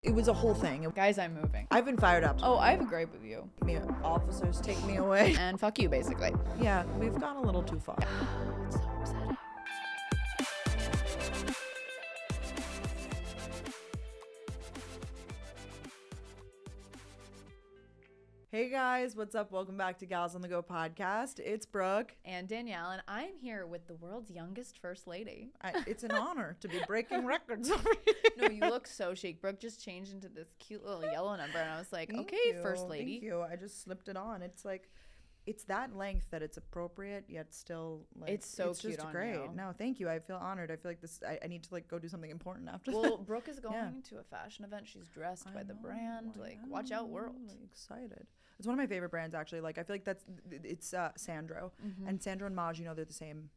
It was a whole thing. Guys, I'm moving. I've been fired up. Oh, I have a gripe with you. Officers take me away. And fuck you, basically. Yeah, we've gone a little too far. It's so upsetting. Hey guys, what's up? Welcome back to Gals on the Go podcast. It's Brooke. And Danielle, and I'm here with the world's youngest first lady. It's an honor to be breaking records over here. No, you look so chic. Brooke just changed into this cute little yellow number, and I was like, Thank okay, you. first lady. Thank you. I just slipped it on. It's like, it's that length that it's appropriate, yet still like It's so cute just on great. you. No, thank you. I feel honored. I feel like this. I need to like go do something important after Well, that. Brooke is going Yeah. to a fashion event. She's dressed I by the know, brand. I Like, watch out, know. world. I'm really excited. It's one of my favorite brands, actually. Like, I feel like it's Sandro. Mm-hmm. And Sandro and Maj, they're the same.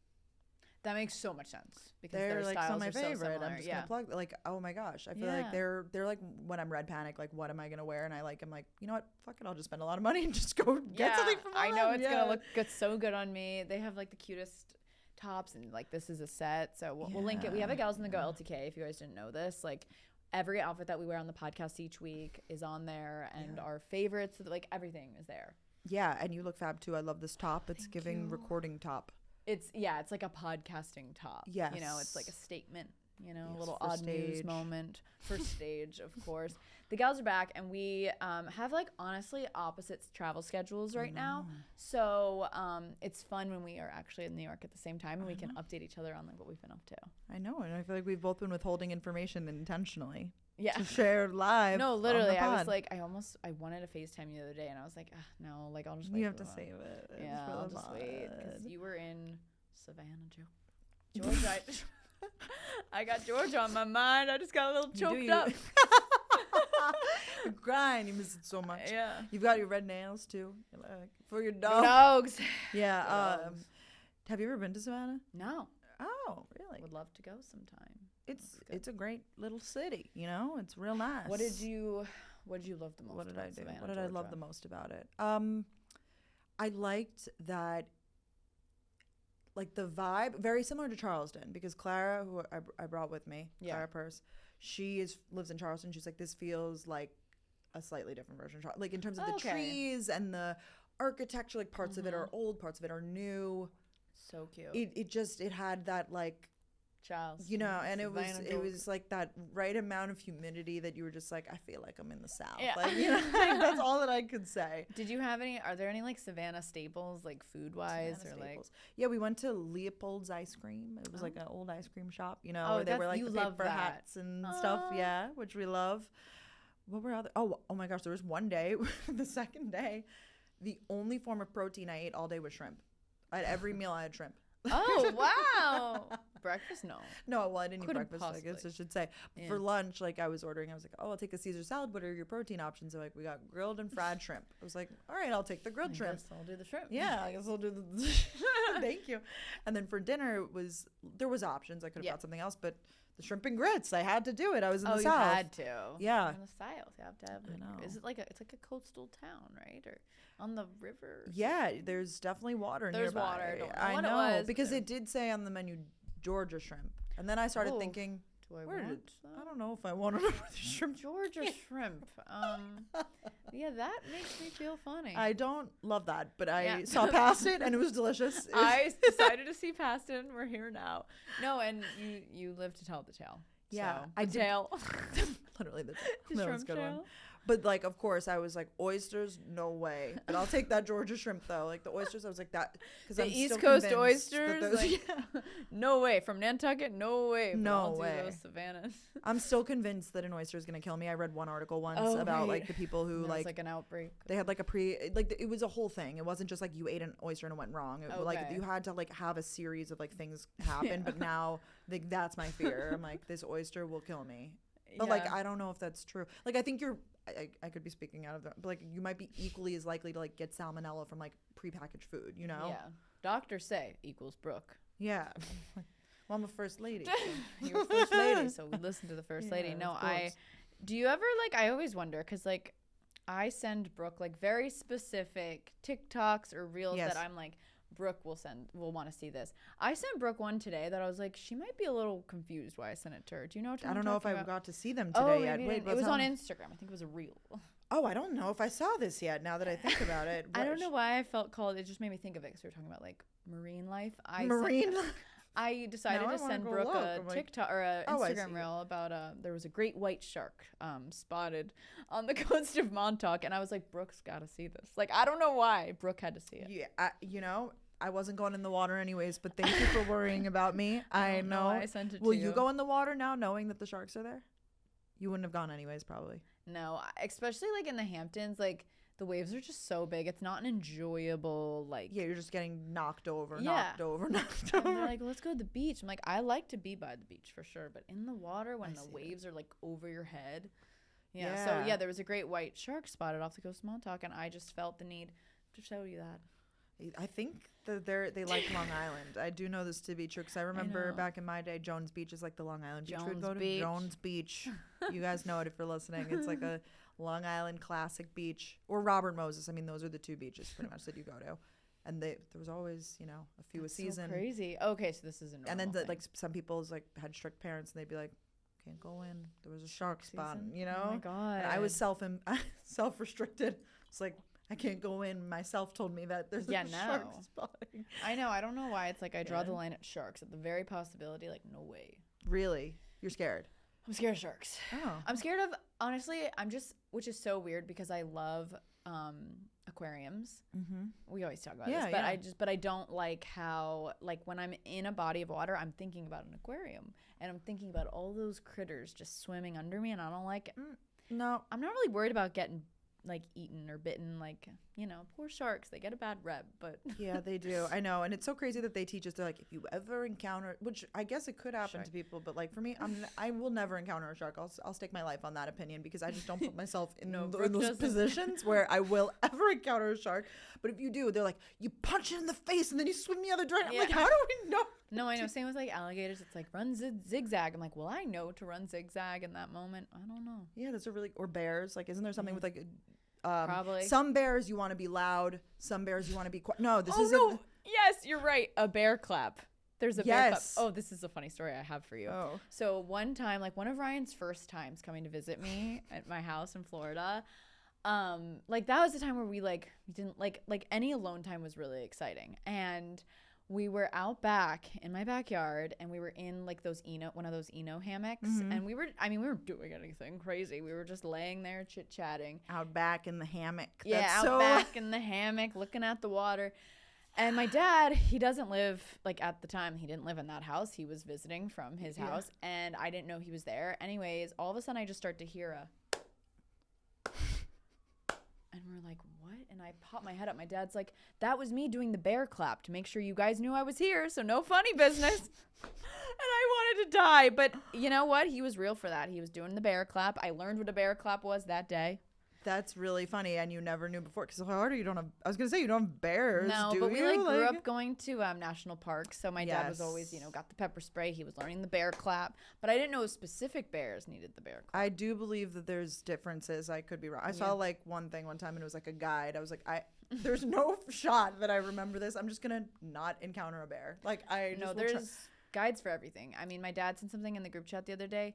That makes so much sense because They're their like styles some of my are so favorite. similar. I'm just Yeah. gonna plug like, oh my gosh. I feel Yeah. like they're like when I'm red panic, like what am I gonna wear? And I'm like, you know what? Fuck it, I'll just spend a lot of money and just go get something from them. I know it's Yeah. gonna look good, so good on me. They have like the cutest tops, and like this is a set, so we'll link it. We have a Gals in the Go LTK. If you guys didn't know this, like every outfit that we wear on the podcast each week is on there, and our favorites, like everything is there. Yeah, and you look fab too. I love this top. It's Thank giving you. recording top. It's like a podcasting top. Yes. You know, it's like a statement. You know, Yes, a little for odd news stage. moment for stage, of course. The gals are back, and we have like honestly opposite travel schedules right now. So it's fun when we are actually in New York at the same time, and we can update each other on like what we've been up to. I know, and I feel like we've both been withholding information intentionally Yeah. to share live. No, on literally, the I was pod. like, I wanted to FaceTime you the other day, and I was like, no, like I'll just wait. You have for to the- save it. It's Yeah, for I'll the just wait pod. because you were in Savannah, Georgia. I got Georgia on my mind. I just got a little choked up. You grind. You miss it so much. Yeah. You've got your red nails too. You're like, for your No dog. dogs. Yeah. Dogs. Have you ever been to Savannah? No. Oh, really? Would love to go sometime. It's a great little city. You know, it's real nice. What did you love the most? What did I about do? Savannah, What did I love Georgia? the most about it? I liked that. Like the vibe, very similar to Charleston, because Clara, who I brought with me, Clara Purse, she lives in Charleston. She's like, this feels like a slightly different version of Charleston. Like in terms of the trees and the architecture, like parts of it are old, parts of it are new. So cute. It had that like, Charles. you know, and Savannah, it was like that right amount of humidity that you were just like, I feel like I'm in the South. Yeah. Like, you know, like, that's all that I could say. Did you have any? Are there any like Savannah staples, like food wise, Savannah or like? staples. Yeah, we went to Leopold's Ice Cream. It was like an old ice cream shop, you know, Oh, where they were that's- like you the love paper that. hats and stuff. Yeah, which we love. What were other? Oh my gosh, there was one day, the second day, the only form of protein I ate all day was shrimp. At every meal I had shrimp. Oh wow! Breakfast? No. No, well, I didn't eat Couldn't breakfast, I guess I possibly. should say. Yeah. For lunch, like I was ordering, I was like, oh, I'll take a Caesar salad. What are your protein options? They're like, we got grilled and fried shrimp. I was like, all right, I'll take the grilled shrimp. Guess I'll do the shrimp. Yeah, I guess I'll do the thank you. And then for dinner there was options. I could have got something else, but the shrimp and grits, I had to do it. I was in the You South. had to. Yeah. In the South, you have to have. I know. Is it like it's like a coastal town, right? Or on the river? Yeah, there's definitely water There's nearby. water. Don't know I what it know was, because but- it did say on the menu Georgia shrimp, and then I started Oh, thinking, Do I where want did that? I don't know if I wanted the shrimp. Georgia shrimp. Yeah, that makes me feel funny. I don't love that, but I Yeah. saw past it and it was delicious. I decided to see past it, and we're here now. No, and you live to tell the tale. Yeah, so, I the did- tale. literally the The that was a shrimp good one. tale. But like, of course, I was like, oysters, no way. But I'll take that Georgia shrimp though. Like the oysters, I was like that because The I'm East still Coast convinced that oysters, those- like, yeah. No way from Nantucket. No way. But No I'll way. Do those Savannahs. I'm still convinced that an oyster is gonna kill me. I read one article once Oh, about like right. the people who And there was, like an outbreak. they had like it was a whole thing. It wasn't just like you ate an oyster and it went wrong. Like Okay. you had to like have a series of like things happen. But now like that's my fear. I'm like, this oyster will kill me. But like I don't know if that's true. Like I think I could be speaking out of but like you might be equally as likely to like get salmonella from like prepackaged food, you know? Yeah. Doctors say equals Brooke. Yeah. Well, I'm a first lady. You're a first lady, so we listen to the first lady. Yeah, No, of course. do you ever like, I always wonder, because like I send Brooke like very specific TikToks or reels Yes. that I'm like Brooke will want to see this. I sent Brooke one today that I was like, she might be a little confused why I sent it to her. Do you know what I don't know if I got to see them today oh, yet. Wait, it was on Instagram. I think it was a reel. Oh, I don't know if I saw this yet. Now that I think about it, I don't know why I felt called. It just made me think of it because we were talking about like marine life. I decided to send Brooke a TikTok or an Instagram reel about there was a great white shark spotted on the coast of Montauk, and I was like, Brooke's got to see this. Like, I don't know why Brooke had to see it. Yeah, I wasn't going in the water anyways, but thank you for worrying about me. I know. I sent it to you. Will you go in the water now knowing that the sharks are there? You wouldn't have gone anyways, probably. No, especially like in the Hamptons, like the waves are just so big. It's not an enjoyable, like. Yeah, you're just getting knocked over. And they're like, let's go to the beach. I'm like, I like to be by the beach for sure, but in the water when the waves are like over your head. Yeah. So yeah, there was a great white shark spotted off the coast of Montauk, and I just felt the need to show you that. I think that they like Long Island. I do know this to be true because I remember back in my day, Jones Beach is like the Long Island beach we'd go to. Jones Beach. You guys know it if you're listening. It's like a Long Island classic beach, or Robert Moses. I mean, those are the two beaches pretty much that you go to. And there was always, a few That's a season. So crazy. Okay, so this is a normal And then thing. like some people's like had strict parents, and they'd be like, "Can't go in. There was a shark spot." Oh my god. And I was self-restricted. It's like, I can't go in. Myself told me that there's a shark spotting. I know. I don't know why. It's like I draw the line at sharks. At the very possibility, like, no way. Really? You're scared? I'm scared of sharks. Oh. I'm scared of, honestly, which is so weird because I love aquariums. Mm-hmm. We always talk about this. But I don't like how, like, when I'm in a body of water, I'm thinking about an aquarium. And I'm thinking about all those critters just swimming under me, and I don't like it. No. I'm not really worried about getting like eaten or bitten, like, poor sharks, they get a bad rep, but yeah, they do. I know. And it's so crazy that they teach us, they're like, if you ever encounter, which I guess it could happen to people, but like for me, I will never encounter a shark. I'll stake my life on that opinion because I just don't put myself in those positions where I will ever encounter a shark. But if you do, they're like, you punch it in the face and then you swim the other direction. I'm like, how do we know? No, I know. Same with like alligators. It's like run zigzag. I'm like, well, I know to run zigzag in that moment. I don't know. Yeah, that's or bears. Like, isn't there something with like probably some bears you want to be loud, some bears you want to be quiet. No, yes, you're right. A bear clap. There's a bear clap. Oh, this is a funny story I have for you. Oh. So one time, like one of Ryan's first times coming to visit me at my house in Florida, like that was the time where we didn't like any alone time was really exciting. And we were out back in my backyard, and we were in like one of those Eno hammocks, and we weren't doing anything crazy. We were just laying there chit-chatting. Out back in the hammock. Yeah, back in the hammock, looking at the water. And my dad, he doesn't live, like at the time, he didn't live in that house. He was visiting from his house, and I didn't know he was there. Anyways, all of a sudden I just start to hear and we're like, what? And I pop my head up. My dad's like, that was me doing the bear clap to make sure you guys knew I was here, so no funny business. And I wanted to die. But you know what? He was real for that. He was doing the bear clap. I learned what a bear clap was that day. That's really funny, and you never knew before. Because Florida, you don't have. I was gonna say you don't have bears. No, but we grew up going to national parks. So my dad was always, got the pepper spray. He was learning the bear clap, but I didn't know specific bears needed the bear clap. I do believe that there's differences. I could be wrong. I saw like one thing one time, and it was like a guide. I was like, there's no shot that I remember this. I'm just gonna not encounter a bear. Like there's guides for everything. I mean, my dad sent something in the group chat the other day.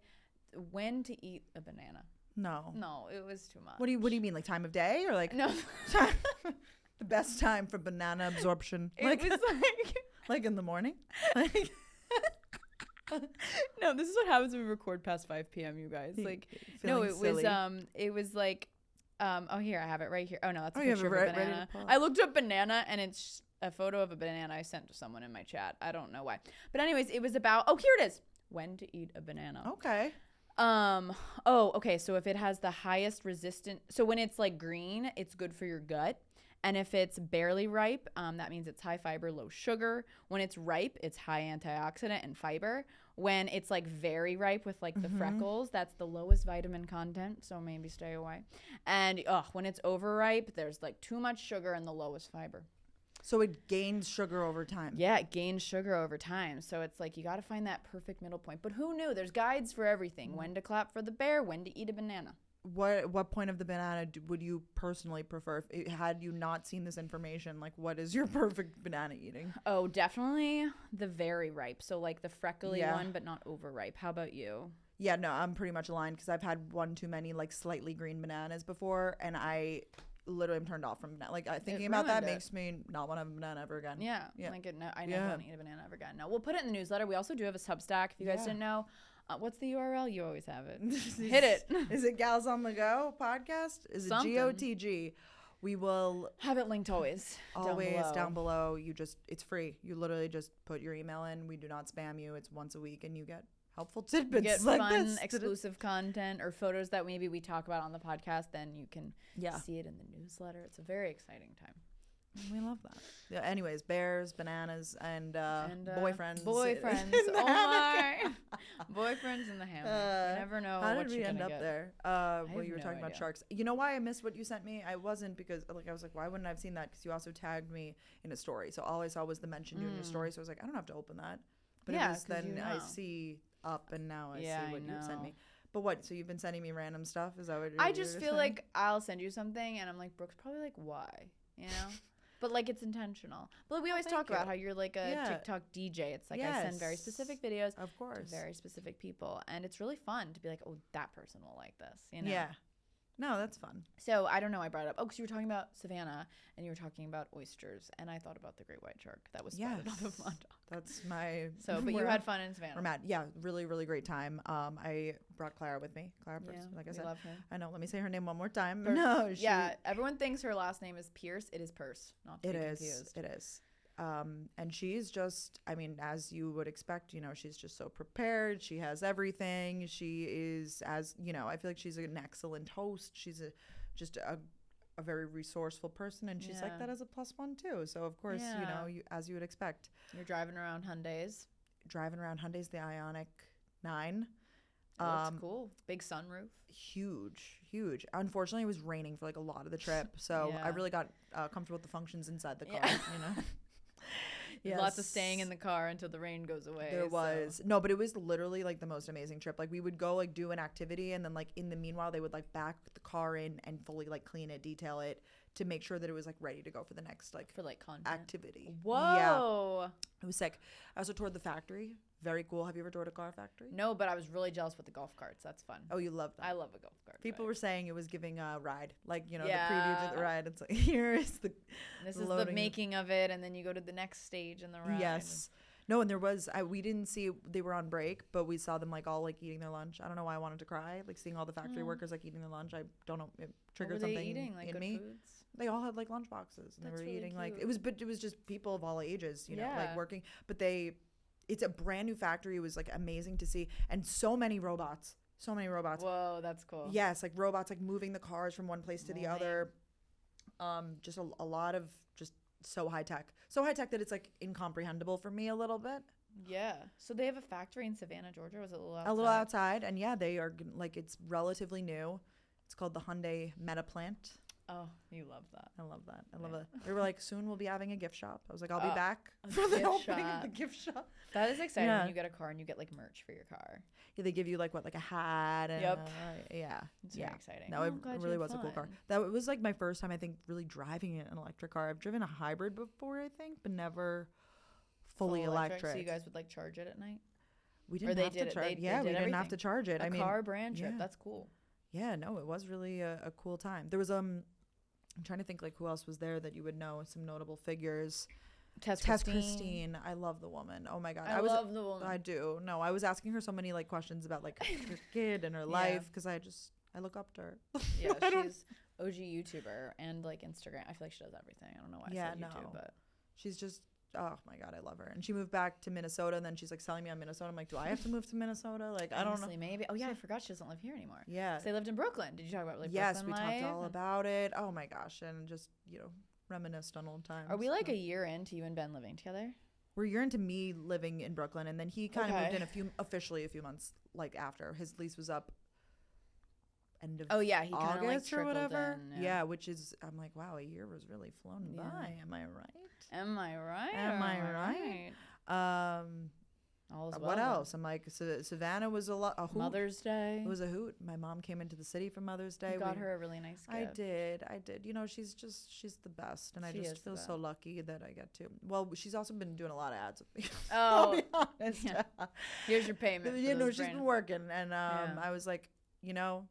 When to eat a banana. No, it was too much. What do you mean, like time of day or like no the best time for banana absorption? It was like in the morning. No, this is what happens when we record past 5 p.m. You guys like no, it silly. Was like oh here I have it right here. Oh no, that's a picture of a banana. I looked up banana and it's a photo of a banana I sent to someone in my chat. I don't know why, but anyways, it was about here it is. When to eat a banana. Okay. Okay. So if it has the highest resistance, so when it's like green, it's good for your gut. And if it's barely ripe, that means it's high fiber, low sugar. When it's ripe, it's high antioxidant and fiber. When it's like very ripe with like the freckles, that's the lowest vitamin content. So maybe stay away. And when it's overripe, there's like too much sugar and the lowest fiber. So it gains sugar over time. Yeah, it gains sugar over time. So it's like you got to find that perfect middle point. But who knew? There's guides for everything. When to clap for the bear, when to eat a banana. what point of the banana would you personally prefer? Had you not seen this information, like what is your perfect banana eating? Oh, definitely the very ripe. So like the freckly one, but not overripe. How about you? Yeah, no, I'm pretty much aligned because I've had one too many like slightly green bananas before, and I literally am turned off from banana. Like thinking about that makes me not want to have a banana ever again. Yeah. Like I never want to eat a banana ever again. No, we'll put it in the newsletter. We also do have a Substack. If you guys didn't know. What's the URL? You always have it. Hit it. Is it Gals on the Go podcast? Is it GOTG? We will have it linked always down below. It's free. You literally just put your email in. We do not spam you. It's once a week, and you get helpful tidbits. You get fun, exclusive content or photos that maybe we talk about on the podcast. Then you can see it in the newsletter. It's a very exciting time. We love that. Yeah. Anyways, bears, bananas, and boyfriends. Boyfriends. Oh my! Boyfriends in the hammock. You never know. How did we end up there? Well, you were no talking idea. about sharks. You know why I missed what you sent me? I wasn't because I was like, why wouldn't I have seen that? Because you also tagged me in a story. So all I saw was the mention you in your story. So I was like, I don't have to open that. But it was then I see up and now I see what you sent me. But what? So you've been sending me random stuff? Is that what you're I just feel like I'll send you something and I'm like, Brooke's probably like, why? You know? But like it's intentional. But we always talk about how you're like a TikTok DJ. It's like I send very specific videos to very specific people. And it's really fun to be like, oh, that person will like this. You know? Yeah. No, that's fun. So I don't know. I brought it up. Oh, because you were talking about Savannah and you were talking about oysters. And I thought about the great white shark that was spotted off of Montauk. That's my... So, but you had fun in Savannah. We're mad. Yeah, really, really great time. I brought Clara with me. Clara Pierce, like I said. Love her. I know. Let me say her name one more time. Pierce. No, everyone thinks her last name is Pierce. It is Purse, not to be confused. It is. And she's just, I mean, as you would expect, you know, she's just so prepared. She has everything. She is, as you know, I feel like she's an excellent host. She's just a very resourceful person, and she's like that as a +1 too. So of course, you know, as you would expect. You're driving around Hyundais. The Ioniq 9. Looks cool. Big sunroof. Huge. Unfortunately, it was raining for like a lot of the trip, so I really got comfortable with the functions inside the car. You know. Lots of staying in the car until the rain goes away. There was. No, but it was literally like the most amazing trip. Like we would go like do an activity and then like in the meanwhile they would like back the car in and fully like clean it, detail it to make sure that it was like ready to go for the next like content activity. Whoa. Yeah. It was sick. I also toured the factory. Very cool. Have you ever toured a car factory? No, but I was really jealous with the golf carts. That's fun. Oh, you love that. I love a golf cart. People were saying it was giving a ride. Like, you know, the preview to the ride. It's like, here is the This is the making of it, and then you go to the next stage in the ride. Yes. No, and there was, we didn't see, they were on break, but we saw them like all like eating their lunch. I don't know why I wanted to cry. Like seeing all the factory workers like eating their lunch. I don't know. It triggered something eating? Like in good me. Foods? They all had like lunch boxes and they were eating like, it was just people of all ages, you know, like working. But it's a brand new factory. It was like amazing to see. And so many robots. Whoa, that's cool. Yes, like robots like moving the cars from one place to the other. Just a lot of just so high tech that it's like incomprehensible for me a little bit. Yeah. So they have a factory in Savannah, Georgia. Was it a little outside? And yeah, they are like, it's relatively new. It's called the Hyundai Meta Plant. Oh, you love that. I love that. I love it. They were like, soon we'll be having a gift shop. I was like, I'll be back for the opening of the gift shop. That is exciting when you get a car and you get like merch for your car. Yeah, they give you like like a hat. And, It's very exciting. No, it really was a cool car. That was like my first time, I think, really driving an electric car. I've driven a hybrid before, I think, but never fully electric. So you guys would like charge it at night? We didn't have to charge it. Yeah, we didn't have to charge it. I mean, car brand trip. That's cool. Yeah, no, it was really a cool time. There was I'm trying to think like who else was there that you would know. Some notable figures. Tess Christine. I love the woman. Oh my god, I love the woman. I do. No, I was asking her so many like questions about like her kid and her life because I look up to her. Yeah, she's OG YouTuber and like Instagram. I feel like she does everything. I don't know why I said YouTube, but she's just. Oh my god, I love her. And she moved back to Minnesota, and then she's like selling me on Minnesota. I'm like, do I have to move to Minnesota? Like, I don't know. Maybe. Oh yeah, I forgot she doesn't live here anymore. Yeah, so they lived in Brooklyn. Did you talk about like yes, Brooklyn we talked all about it. Oh my gosh, and just reminisced on old times. Are we like a year into you and Ben living together? We're a year into me living in Brooklyn, and then he kind of moved in officially a few months like after his lease was up. End of he August like or whatever. In, yeah, which is I'm like, wow, a year was really flown by. Am I right? All is well. What then. else? I'm like, Savannah was a hoot. Mother's Day. It was a hoot. My mom came into the city for Mother's Day. You got her a really nice gift. I did. You know, she's the best, and I just feel so lucky that I get to. Well, she's also been doing a lot of ads with me. Oh, I'll be honest. Yeah. Here's your payment. You know, she's been working, and I was like, you know,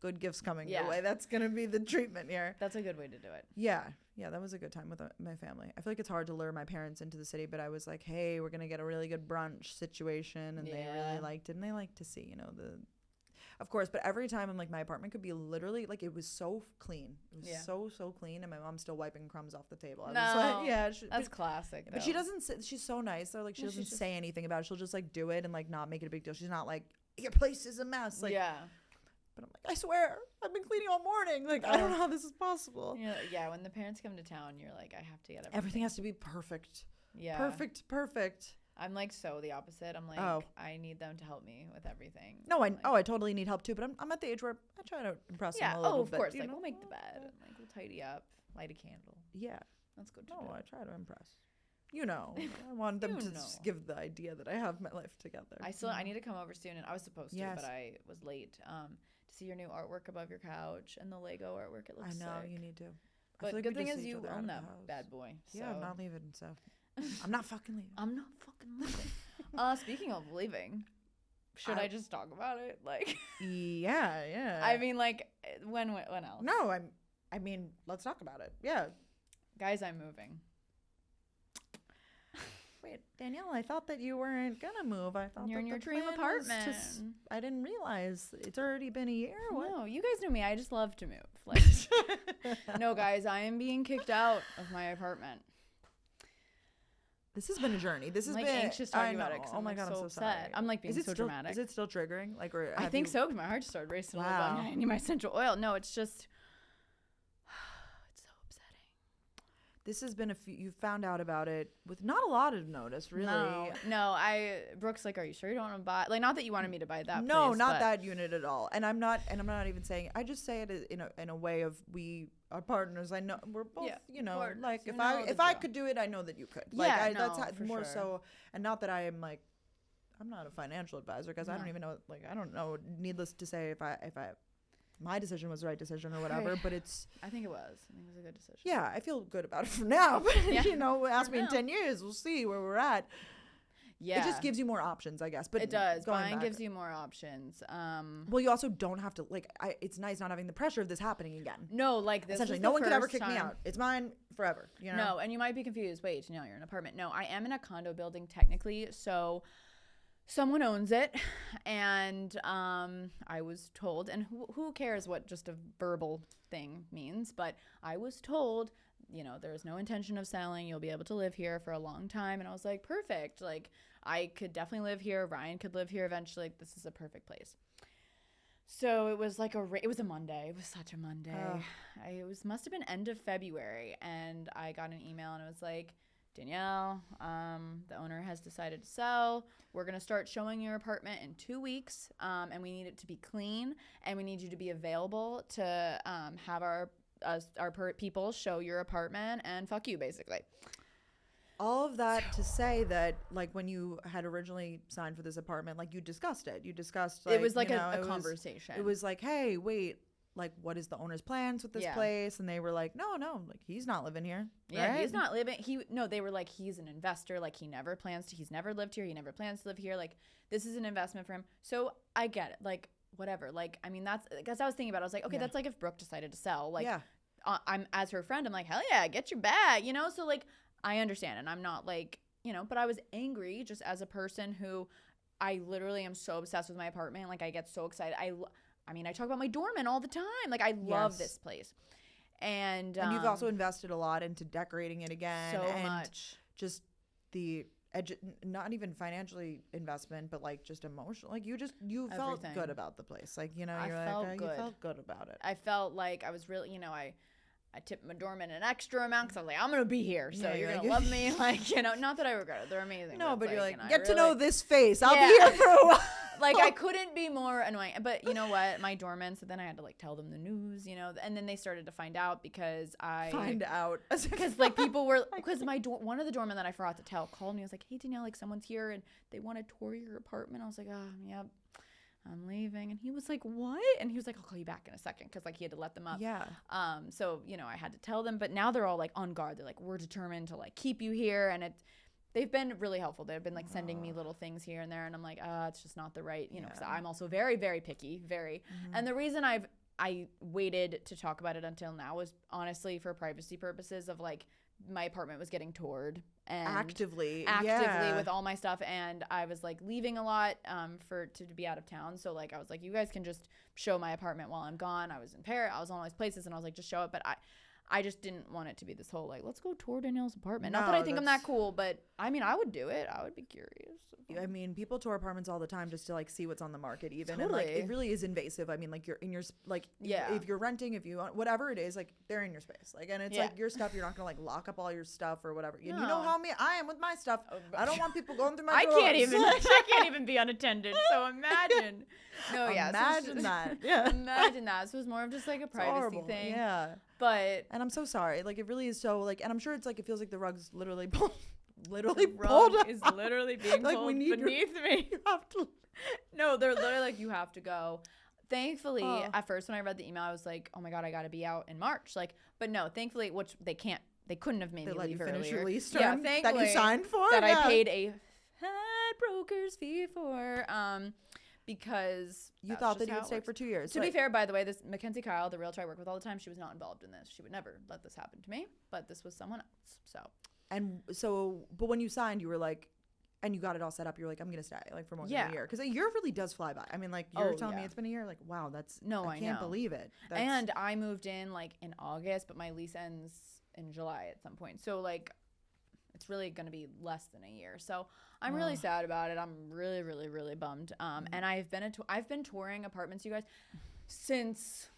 good gifts coming your way. That's gonna be the treatment here. That's a good way to do it. Yeah, that was a good time with my family. I feel like it's hard to lure my parents into the city, but I was like, hey, we're gonna get a really good brunch situation, and they really liked it, and they like to see, you know, of course. But every time I'm like, my apartment could be literally like, it was so clean. It was so clean, and my mom's still wiping crumbs off the table. I was like, that's classic. But she doesn't. She's so nice. So like, she doesn't say anything about it. She'll just like do it and like not make it a big deal. She's not like, your place is a mess. Like, but I'm like, I swear, I've been cleaning all morning. Like, I don't know how this is possible. Yeah, when the parents come to town, you're like, I have to get everything has to be perfect. Yeah. Perfect. I'm like so the opposite. I'm like, I need them to help me with everything. No, I totally need help too, but I'm at the age where I try to impress them a little bit. Of course. Like, know? We'll make the bed. Like, we'll tidy up, light a candle. Yeah. Let's go to No, bed. I try to impress. You know, I want them to give the idea that I have my life together. I need to come over soon, and I was supposed to, but I was late. To see your new artwork above your couch and the Lego artwork. It looks sick. I know, you need to. But the good thing is you own that bad boy. So. Yeah, I'm not leaving, so. I'm not fucking leaving. Speaking of leaving, should I just talk about it? Like, yeah. I mean, like, when else? No, I mean, let's talk about it. Yeah. Guys, I'm moving. Wait, Danielle, I thought that you weren't gonna move. I thought you're in your the dream apartment. I didn't realize it's already been a year. What? No, you guys know me. I just love to move. Like, no, guys, I am being kicked out of my apartment. This has been a journey. This has been anxious talking about it. Oh my God, I'm so upset. Sorry. I'm like being so dramatic. Is it still triggering? Like, or I think so. Because my heart started racing a little bit. I need my essential oil. No, it's just. This has been you found out about it with not a lot of notice, really. No, Brooke's like, are you sure you don't want to buy? Like, not that you wanted me to buy that. No, place, not that unit at all. And I'm not even saying. I just say it in a way of we are partners. I know we're both, you know, partners. Like if I could do it, I know that you could. Like, that's more so. And not that I am like, I'm not a financial advisor because I don't even know. Like, I don't know. Needless to say, if I my decision was the right decision or whatever, but I think it was. I think it was a good decision. Yeah, I feel good about it for now. But, you know, ask me in 10 years, we'll see where we're at. Yeah. It just gives you more options, I guess. But it does. Buying gives you more options. Well, you also don't have to, like, it's nice not having the pressure of this happening again. No, like this. Essentially, no one could ever kick me out. It's mine forever, you know? No, and you might be confused. Wait, you're in an apartment. No, I am in a condo building technically, so someone owns it, and I was told, and who cares what just a verbal thing means, but I was told, you know, there's no intention of selling. You'll be able to live here for a long time. And I was like, perfect. Like, I could definitely live here. Ryan could live here eventually. Like, this is a perfect place. So it was like it was a Monday. It was such a Monday. Must have been end of February, and I got an email, and it was like, Danielle, the owner has decided to sell. We're going to start showing your apartment in 2 weeks, and we need it to be clean, and we need you to be available to have our people show your apartment, and fuck you, basically. All of that to say that, like, when you had originally signed for this apartment, like, you discussed it. You discussed, like, it was like a conversation. It was like, hey, wait. Like, what is the owner's plans with this place? And they were like, no, like, he's not living here. Yeah, right? He's not living. They were like, he's an investor. Like, he's never lived here. He never plans to live here. Like, this is an investment for him. So I get it. Like, whatever. Like, I mean, that's, because I was thinking about it. I was like, okay, that's like if Brooke decided to sell. Like, I'm, as her friend, I'm like, hell yeah, get your bag, you know? So, like, I understand. And I'm not like, you know, but I was angry just as a person who I literally am so obsessed with my apartment. Like, I get so excited. I mean, I talk about my doorman all the time. Like, I love this place. And you've also invested a lot into decorating it again. So much. Just not even financially investment, but, like, just emotional. Like, you felt good about the place. Like, you know, you felt good about it. I felt like I was really, you know, I tipped my doorman an extra amount because I was like, I'm gonna be here, so you're gonna love me. Like, you know, not that I regret it. They're amazing. No, but you're like, you know, get to know this face. I'll be here for a while. Like, I couldn't be more annoying. But you know what? My doorman, so then I had to like tell them the news, you know, and then they started to find out because because like people were, because one of the doormen that I forgot to tell called me. I was like, hey Danielle, like someone's here and they want to tour your apartment. I was like, oh, yep, I'm leaving. And he was like, what? And he was like, I'll call you back in a second, because like he had to let them up. Yeah. So, you know, I had to tell them, but now they're all like on guard. They're like, we're determined to like keep you here. And they've been really helpful. They've been like sending me little things here and there, and I'm like, it's just not the right, you know, because I'm also very, very picky, And the reason I waited to talk about it until now was honestly for privacy purposes of like my apartment was getting toured and actively with all my stuff, and I was like leaving a lot to be out of town. So like I was like, you guys can just show my apartment while I'm gone. I was in Paris, I was on all these places, and I was like, just show it. But I just didn't want it to be this whole like, let's go tour Danielle's apartment. Not that I think I'm that cool, but I mean, I would do it. I would be curious. I mean, people tour apartments all the time just to like see what's on the market even. Totally. And like, it really is invasive. I mean, like you're in your, like, if you're renting, if you want, whatever it is, like they're in your space. Like, and it's like your stuff, you're not going to like lock up all your stuff or whatever. You know how I am with my stuff. I don't want people going through my drawers. I can't even be unattended. So imagine. Imagine that. Imagine that. So it was more of just like a privacy thing. Yeah. But. And I'm so sorry. Like, it really is so like, and I'm sure it's like, it feels like the rug's literally pulled. Is literally being like pulled beneath me. You have to. No, they're literally like, you have to go. Thankfully, at first when I read the email, I was like, oh my God, I got to be out in March. Like, but no, thankfully, which they couldn't have made me leave earlier. Finish your lease term that you signed for? That I paid a fat broker's fee for. Because you thought that you would stay for 2 years. To be fair, by the way, this Mackenzie Kyle, the realtor I work with all the time, she was not involved in this. She would never let this happen to me, but this was someone else. But when you signed, you were like, and you got it all set up, you were like, I'm gonna stay like for more than a year, because a year really does fly by. I mean, like you're telling me it's been a year, like wow, I can't believe it. And I moved in like in August, but my lease ends in July at some point, so like it's really gonna be less than a year. So I'm really sad about it. I'm really, really, really bummed. And I've been touring apartments, you guys, since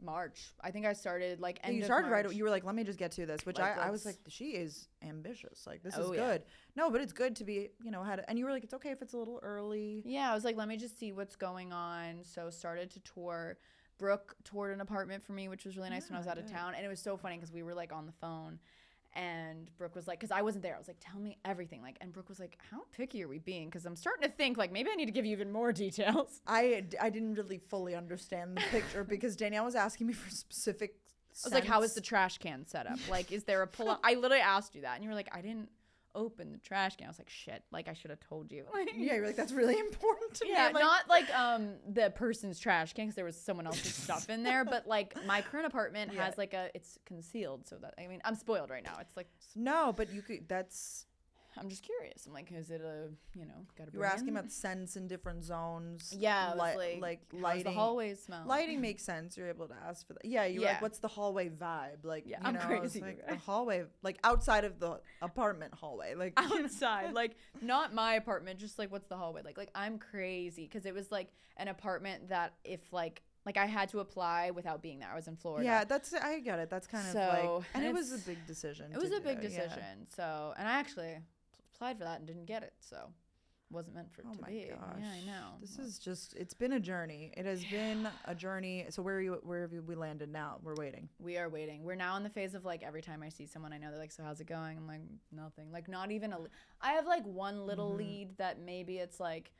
March. I think I started like end of March. Right. You were like, let me just get to this, which like, I was like, she is ambitious. Like this is good. No, but it's good to be, you know, and you were like, it's okay if it's a little early. Yeah, I was like, let me just see what's going on. So started to tour. Brooke toured an apartment for me, which was really nice when I was out of town, and it was so funny because we were like on the phone. And Brooke was like, because I wasn't there, I was like, tell me everything. Like, and Brooke was like, how picky are we being? Because I'm starting to think like maybe I need to give you even more details. I didn't really fully understand the picture because Danielle was asking me for specific I was like, how is the trash can set up? Like, is there a pull-up? I literally asked you that, and you were like, I didn't open the trash can. I was like, shit, like I should have told you. Yeah, you're like, that's really important to me. Yeah, not like the person's trash can, because there was someone else's stuff in there, but like my current apartment has like it's concealed, so that, I mean, I'm spoiled right now. It's like, no, but I'm just curious. I'm like, is it gotta be. You were asking about scents in different zones. Yeah, like lighting. The hallways smell. Lighting makes sense. You're able to ask for that. Yeah, you're like, what's the hallway vibe? Like, yeah, I'm crazy. Like the hallway, like outside of the apartment hallway, like outside, like not my apartment, just like what's the hallway like? Like I'm crazy because it was like an apartment that if like I had to apply without being there. I was in Florida. Yeah, I get it. That's kind of like, and it was a big decision. It was a big decision. Yeah. So, and I actually applied for that and didn't get it, so wasn't meant for it to be. Gosh. Yeah, I know. This is just, it's been a journey. It has been a journey. So where have we landed now? We're waiting. We are waiting. We're now in the phase of like every time I see someone I know, they're like, so how's it going? I'm like, nothing. Like not even I have like one little lead that maybe it's like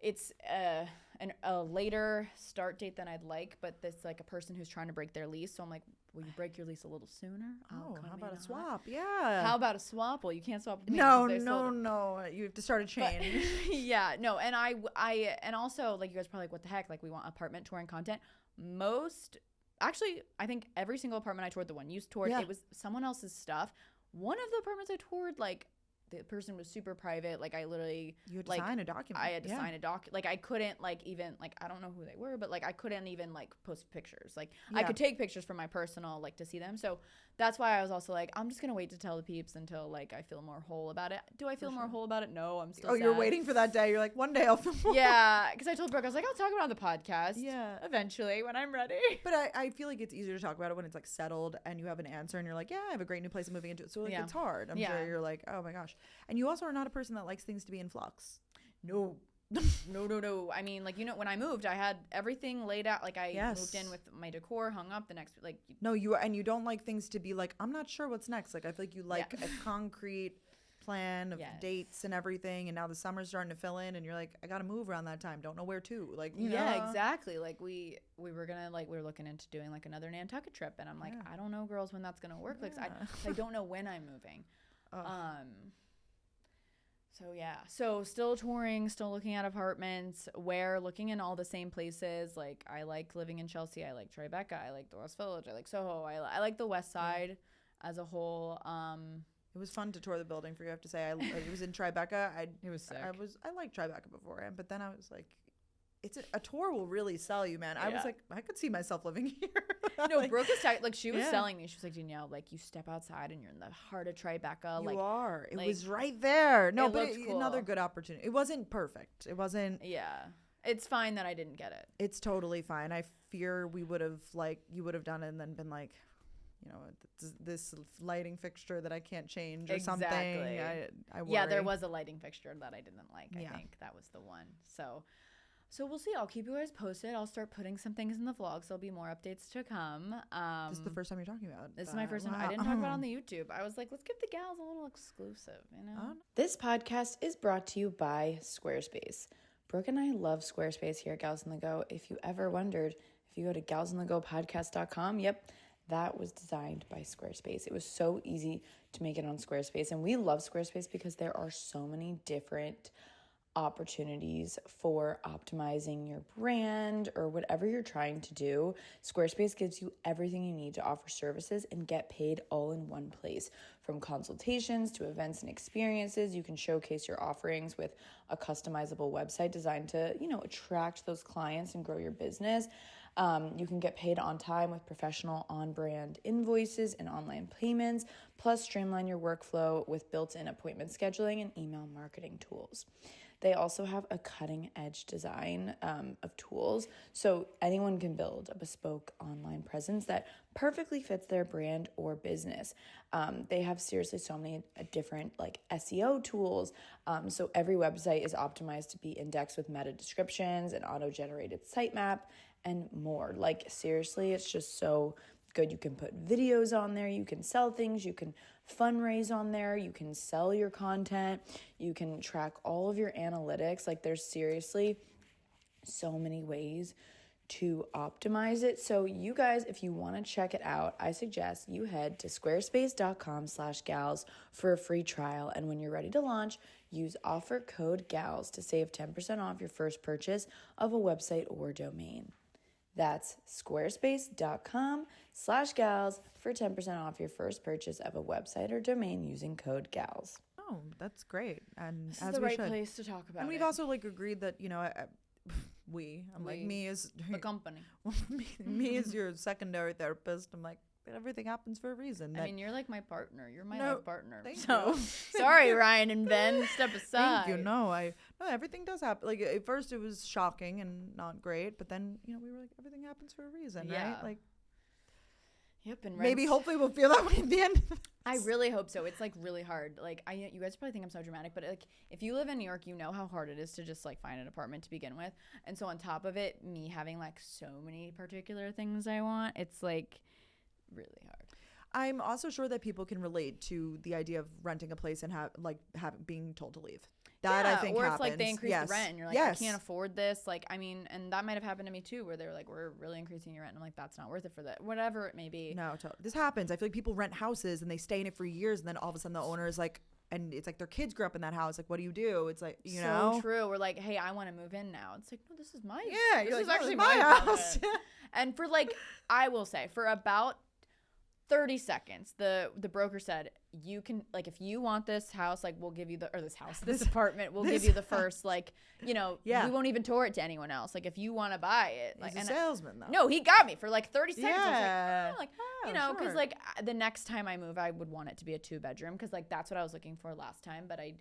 it's a later start date than I'd like, but this like a person who's trying to break their lease. So I'm like, will you break your lease a little sooner? How about a swap? Yeah. How about a swap? Well, you can't swap with me. No. You have to start a chain. Yeah, no. And I and also like you guys are probably like, what the heck? Like we want apartment touring content. Actually, I think every single apartment I toured, the one you toured, it was someone else's stuff. One of the apartments I toured, like the person was super private. Like I literally, you had to sign a document. I had to sign a like I couldn't like even like, I don't know who they were, but like I couldn't even like post pictures. Like I could take pictures from my personal, like to see them. So that's why I was also like, I'm just gonna wait to tell the peeps until like I feel more whole about it. Do I feel more whole about it? No, I'm still sad. You're waiting for that day. You're like, one day I'll feel more. Yeah, because I told Brooke, I was like, I'll talk about it on the podcast. Yeah, eventually when I'm ready. But I feel like it's easier to talk about it when it's like settled and you have an answer and you're like, yeah, I have a great new place I'm moving into. So like it's hard. I'm sure you're like, oh my gosh. And you also are not a person that likes things to be in flux. No. No. I mean, like, you know, when I moved, I had everything laid out. Like I moved in with my decor hung up the next, like. No, you don't like things to be like, I'm not sure what's next. Like I feel like you like a concrete plan of dates and everything, and now the summer's starting to fill in and you're like, I gotta move around that time, don't know where to, like, you know. Exactly. Like we were gonna, like, we were looking into doing like another Nantucket trip, and I'm like, I don't know, girls, when that's gonna work. Like I don't know when I'm moving. So still touring, still looking at apartments, looking in all the same places. Like I like living in Chelsea, I like Tribeca, I like the West Village, I like Soho, I like the West Side as a whole. It was fun to tour the building for you, I have to say. It was in Tribeca. It was sick. I liked Tribeca beforehand, but then I was like, a tour will really sell you, man. I was like, I could see myself living here. No, Brooke was she was selling me. She was like, Danielle, like, you step outside and you're in the heart of Tribeca. You are. It was right there. No, but cool. Another good opportunity. It wasn't perfect. It wasn't. Yeah. It's fine that I didn't get it. It's totally fine. I fear you would have done it and then been like, you know, this lighting fixture that I can't change or something. I worry. Yeah, there was a lighting fixture that I didn't like. I think that was the one. So we'll see. I'll keep you guys posted. I'll start putting some things in the vlogs. There'll be more updates to come. This is the first time you're talking about. This is my first time. I didn't talk about it on the YouTube. I was like, let's give the gals a little exclusive, you know? This podcast is brought to you by Squarespace. Brooke and I love Squarespace here at Gals on the Go. If you ever wondered, if you go to galsonthegopodcast.com, that was designed by Squarespace. It was so easy to make it on Squarespace. And we love Squarespace because there are so many different opportunities for optimizing your brand or whatever you're trying to do. Squarespace gives you everything you need to offer services and get paid all in one place. From consultations to events and experiences, you can showcase your offerings with a customizable website designed to, you know, attract those clients and grow your business. You can get paid on time with professional on-brand invoices and online payments, plus streamline your workflow with built-in appointment scheduling and email marketing tools. They also have a cutting-edge design of tools, so anyone can build a bespoke online presence that perfectly fits their brand or business. They have seriously so many different like SEO tools, so every website is optimized to be indexed with meta descriptions, an auto-generated sitemap, and more. Like seriously, it's just so good. You can put videos on there, you can sell things, you can fundraise on there, you can sell your content, you can track all of your analytics. Like there's seriously so many ways to optimize it. So you guys, if you want to check it out, I suggest you head to squarespace.com/gals for a free trial. And when you're ready to launch, use offer code GALS to save 10% off your first purchase of a website or domain. That's squarespace.com/gals for 10% off your first purchase of a website or domain using code GALS. Oh, that's great. And this is the right place to talk about it. And we've also like agreed that, you know, me as the company. me as your secondary therapist. I'm like, everything happens for a reason. I mean, you're like my partner. You're my life partner. Thank you. Sorry, Ryan and Ben. Step aside. Thank you. No, everything does happen. Like at first, it was shocking and not great, but then we were like, everything happens for a reason, right? Like, yep. And maybe hopefully we'll feel that way at the end. I really hope so. It's like really hard. Like you guys probably think I'm so dramatic, but like if you live in New York, you know how hard it is to just like find an apartment to begin with, and so on top of it, me having like so many particular things I want, it's like really hard. I'm also sure that people can relate to the idea of renting a place and being told to leave. That I think happens. Or it's like they increase the rent and you're like, I can't afford this. Like, I mean, and that might have happened to me too, where they were like, we're really increasing your rent. And I'm like, that's not worth it for that. Whatever it may be. No, this happens. I feel like people rent houses and they stay in it for years, and then all of a sudden the owner is like, and it's like their kids grew up in that house. Like, what do you do? It's like, you know. So true. We're like, hey, I want to move in now. It's like, no, this is my this is like, actually my house. And for like, I will say, for about 30 seconds. The broker said, you can, like, if you want this house, like, we'll give you this apartment, we'll give you the first, like, we won't even tour it to anyone else. Like, if you want to buy it. Like, he's a salesman, though. No, he got me for, like, 30 seconds. Yeah. I was like, because, like, the next time I move, I would want it to be a 2-bedroom because, like, that's what I was looking for last time. But I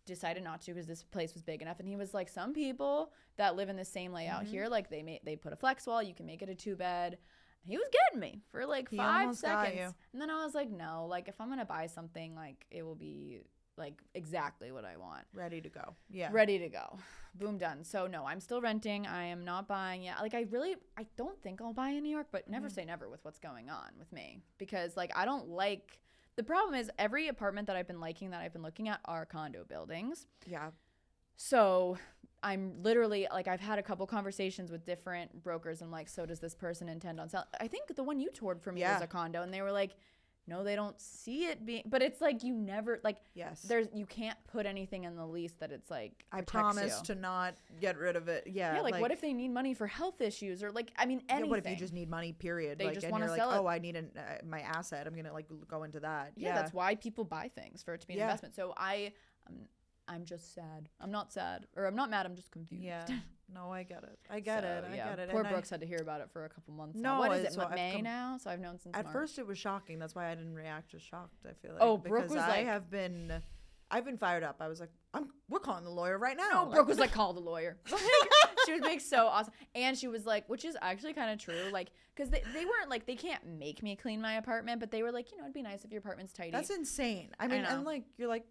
decided not to because this place was big enough. And he was like, some people that live in the same layout here, like, they put a flex wall. You can make it a 2-bed. He was getting me for like 5 seconds. And then I was like, no, like if I'm going to buy something, like it will be like exactly what I want. Ready to go. Yeah. Ready to go. Boom, done. So no, I'm still renting. I am not buying yet. Like I don't think I'll buy in New York, but never say never with what's going on with me. Because like I don't like, the problem is every apartment that I've been liking that I've been looking at are condo buildings. Yeah. So I'm literally like, I've had a couple conversations with different brokers. I'm like, so does this person intend on selling? I think the one you toured for me was a condo, and they were like, no, they don't see it being, but it's like you never like, you can't put anything in the lease that it's like, I promise to not get rid of it. Yeah. Like what if they need money for health issues or like, I mean, anything. Yeah, what if you just need money, period? They like, just and want to you're sell like, it. oh, I need my asset. I'm going to like go into that. Yeah, that's why people buy things, for it to be an investment. So I'm just sad. I'm not sad. Or I'm not mad. I'm just confused. Yeah. No, I get it. I get it. Poor Brooks had to hear about it for a couple months No, now. What is it, so May now? So I've known since At March. first it was shocking. That's why I didn't react as shocked, I feel like. Oh, Brooke was like... I've been fired up. I was like, we're calling the lawyer right now. No, Brooke was like, call the lawyer. She was being so awesome. And she was like, which is actually kind of true. Like, because they weren't like, they can't make me clean my apartment, but they were like, it'd be nice if your apartment's tidy. That's insane. I mean, and like, you're like,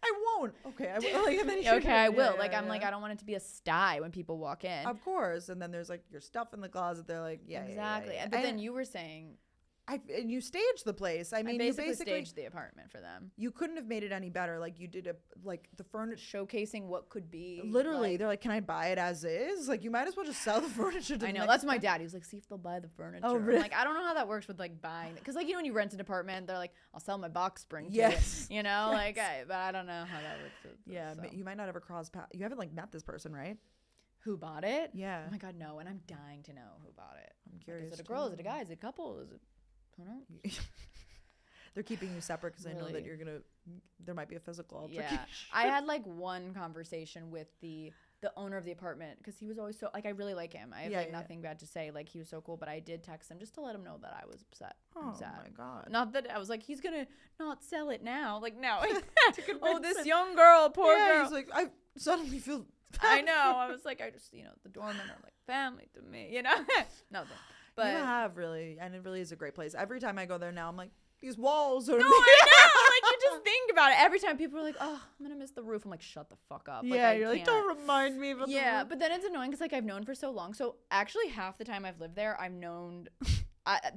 I won't. Okay, I will. Like, and then I will. Like, I'm like, I don't want it to be a sty when people walk in. Of course. And then there's like your stuff in the closet. They're like, exactly. Yeah. But then you were saying, and you staged the place. I mean, you basically staged the apartment for them. You couldn't have made it any better. Like you did the furniture showcasing what could be. Literally, like, they're like, "Can I buy it as is?" Like you might as well just sell the furniture. I know. That's my dad. He was like, "See if they'll buy the furniture." Oh, really? I'm like, I don't know how that works with like buying, because like when you rent an apartment, they're like, "I'll sell my box spring." Yes. You know, like, but I don't know how that works. But you might not ever cross paths. You haven't like met this person, right? Who bought it? Yeah. Oh my God, no. And I'm dying to know who bought it. I'm curious. Is it a girl? Is it a guy? Is it a couple? Is it? I don't know. They're keeping you separate because they know that there might be a physical altercation. Yeah. I had like one conversation with the owner of the apartment, because he was always so, like, I really like him. I have nothing bad to say. Like, he was so cool, but I did text him just to let him know that I was upset. Oh sad. My God. Not that I was like, he's going to not sell it now. Like, no. Oh, this young girl, poor girl. He's like, I suddenly feel I know. I was like, I just, the doormen are like family to me, Nothing. But you have really, and it really is a great place. Every time I go there now, I'm like, these walls are. No, I know. Like, you just think about it. Every time people are like, "Oh, I'm gonna miss the roof," I'm like, "Shut the fuck up." Yeah, you're like, "Don't remind me about the roof." But then it's annoying because like I've known for so long. So actually, half the time I've lived there, I've known.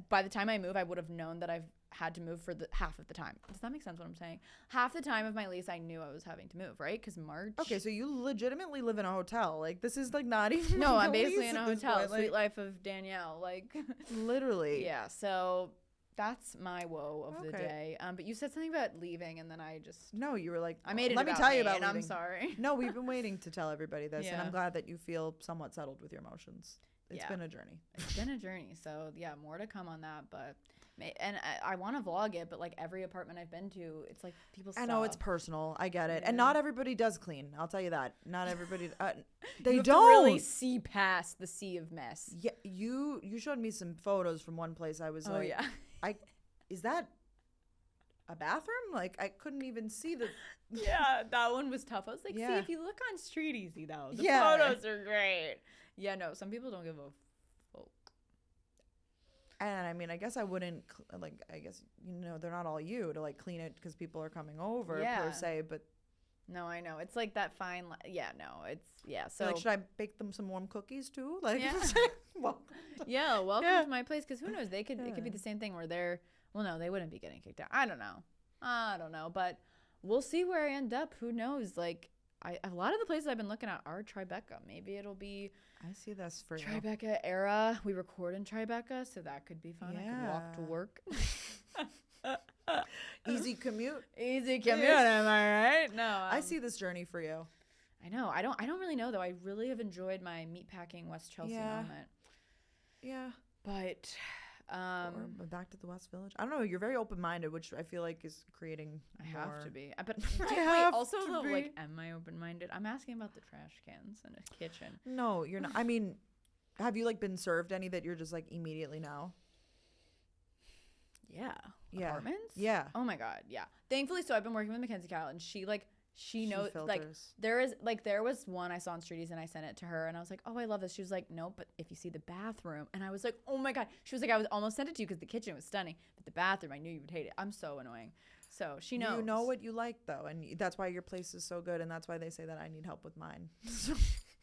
By the time I move, I would have known that I've had to move for the half of the time. Does that make sense? What I'm saying? Half the time of my lease, I knew I was having to move, right? Because March. Okay, so you legitimately live in a hotel. Like, this is like not even. No, I'm basically in a hotel. Sweet life of Danielle. Like, literally. Yeah. So that's my woe of the day. But you said something about leaving, and then I just. No, you were like, I made it. Let me tell you about and leaving. I'm sorry. No, we've been waiting to tell everybody this, and I'm glad that you feel somewhat settled with your emotions. It's been a journey. It's been a journey. So yeah, more to come on that, but. And I want to vlog it, but like every apartment I've been to, it's like people stop. I know it's personal. I get it. And not everybody does clean. I'll tell you that. Not everybody. They you have don't to really see past the sea of mess. Yeah, you showed me some photos from one place. I was like, is that a bathroom? Like, I couldn't even see the. Yeah, that one was tough. I was like, see, if you look on Street Easy though, the photos are great. Yeah, no, some people don't give a. And I mean, I guess I wouldn't I guess they're not all you to like clean it because people are coming over per se. But no, I know it's like that fine. So like, should I bake them some warm cookies too? Like, welcome to my place, because who knows? It could be the same thing where they're. Well, no, they wouldn't be getting kicked out. I don't know, but we'll see where I end up. Who knows? Like. A lot of the places I've been looking at are Tribeca. Maybe it'll be. I see this for Tribeca era. We record in Tribeca, so that could be fun. I could walk to work. Easy commute. Am I right? No. I see this journey for you. I know. I don't really know though. I really have enjoyed my meatpacking West Chelsea moment. Yeah. But Or back to the West Village. I don't know. You're very open-minded, which I feel like is creating. I have to be. But like, am I open-minded? I'm asking about the trash cans in a kitchen. No, you're not. I mean, have you like been served any that you're just like immediately no? Yeah. Apartments? Yeah. Oh my God. Yeah. Thankfully, so I've been working with Mackenzie Kyle, and she knows, like, there was one I saw on Streeties, and I sent it to her, and I was like, oh, I love this. She was like, no, but if you see the bathroom, and I was like, oh my God. She was like, I was almost sent it to you because the kitchen was stunning, but the bathroom, I knew you would hate it. I'm so annoying. So she knows. You know what you like though, and that's why your place is so good, and that's why they say that I need help with mine.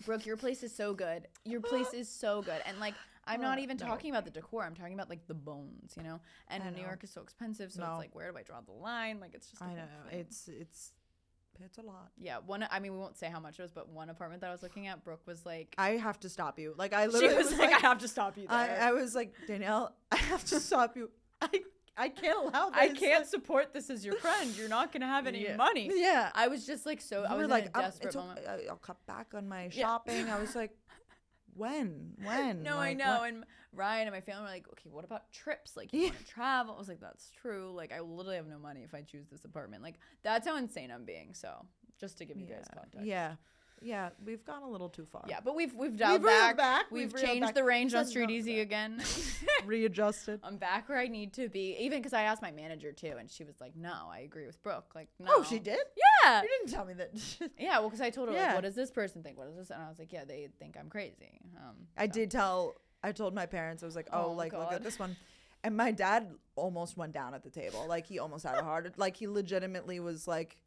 Brooke, your place is so good. Your place is so good, and like, I'm not even talking about the decor. I'm talking about like the bones, you know. And New York is so expensive, so it's like, where do I draw the line? Like, it's just. I know it's a lot. Yeah, we won't say how much it was, but one apartment that I was looking at, Brooke was like, I have to stop you. Like, I literally was like, I have to stop you there. I was like, Danielle, I have to stop you. I can't allow this. I can't support this as your friend. You're not going to have any money. Yeah. I was just like, I was like, in a desperate moment. I'll cut back on my shopping. I was like, when? No, like, I know. When? And Ryan and my family were like, okay, what about trips? Like, you want to travel? I was like, that's true. Like, I literally have no money if I choose this apartment. Like, that's how insane I'm being. So, just to give you guys context. Yeah, we've gone a little too far. Yeah, but we've dialed back. We've changed the range on Street Easy again. Readjusted. I'm back where I need to be. Even because I asked my manager too, and she was like, "No, I agree with Brooke." Like, no. Oh, she did? Yeah. You didn't tell me that. Yeah, well, because I told her like, "What does this person think? What is this?" And I was like, "Yeah, they think I'm crazy." I told my parents. I was like, "Oh, like look at this one." And my dad almost went down at the table. Like, he almost had a heart. Like, he legitimately was like,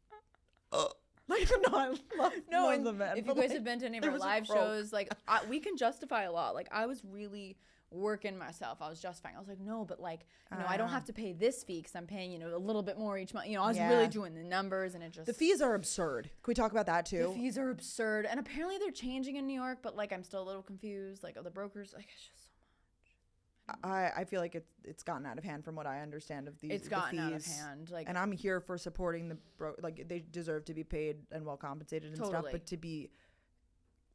"Oh." Like, no, I love the man. If you guys have been to any of our live shows, like, we can justify a lot. Like, I was really working myself. I was justifying. I was like, no, but like, you know, I don't have to pay this fee because I'm paying, you know, a little bit more each month. You know, I was really doing the numbers, and it just. The fees are absurd. Can we talk about that too? The fees are absurd, and apparently they're changing in New York. But like, I'm still a little confused. Like, the brokers, like, it's just. I feel like it's gotten out of hand from what I understand of these. It's gotten out of hand, like, and I'm here for supporting like, they deserve to be paid and well compensated and stuff, but to be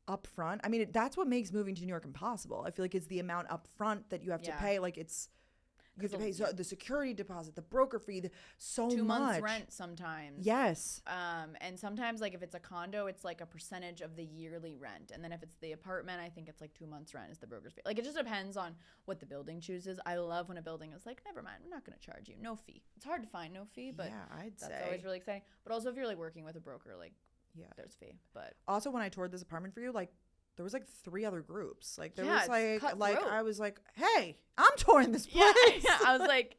upfront, I mean, that's what makes moving to New York impossible. I feel like it's the amount upfront that you have to pay. Like, you have to pay the security deposit, the broker fee, so much. 2 months rent sometimes. Yes. And sometimes, like, if it's a condo, it's like a percentage of the yearly rent. And then if it's the apartment, I think it's like 2 months rent is the broker's fee. Like, it just depends on what the building chooses. I love when a building is like, never mind, we're not going to charge you. No fee. It's hard to find no fee, but that's always really exciting. But also if you're like working with a broker, like, there's a fee. But also when I toured this apartment for you, like, there was like 3 other groups. Like, there was like I was like, hey, I'm touring this place. Yeah. I was like,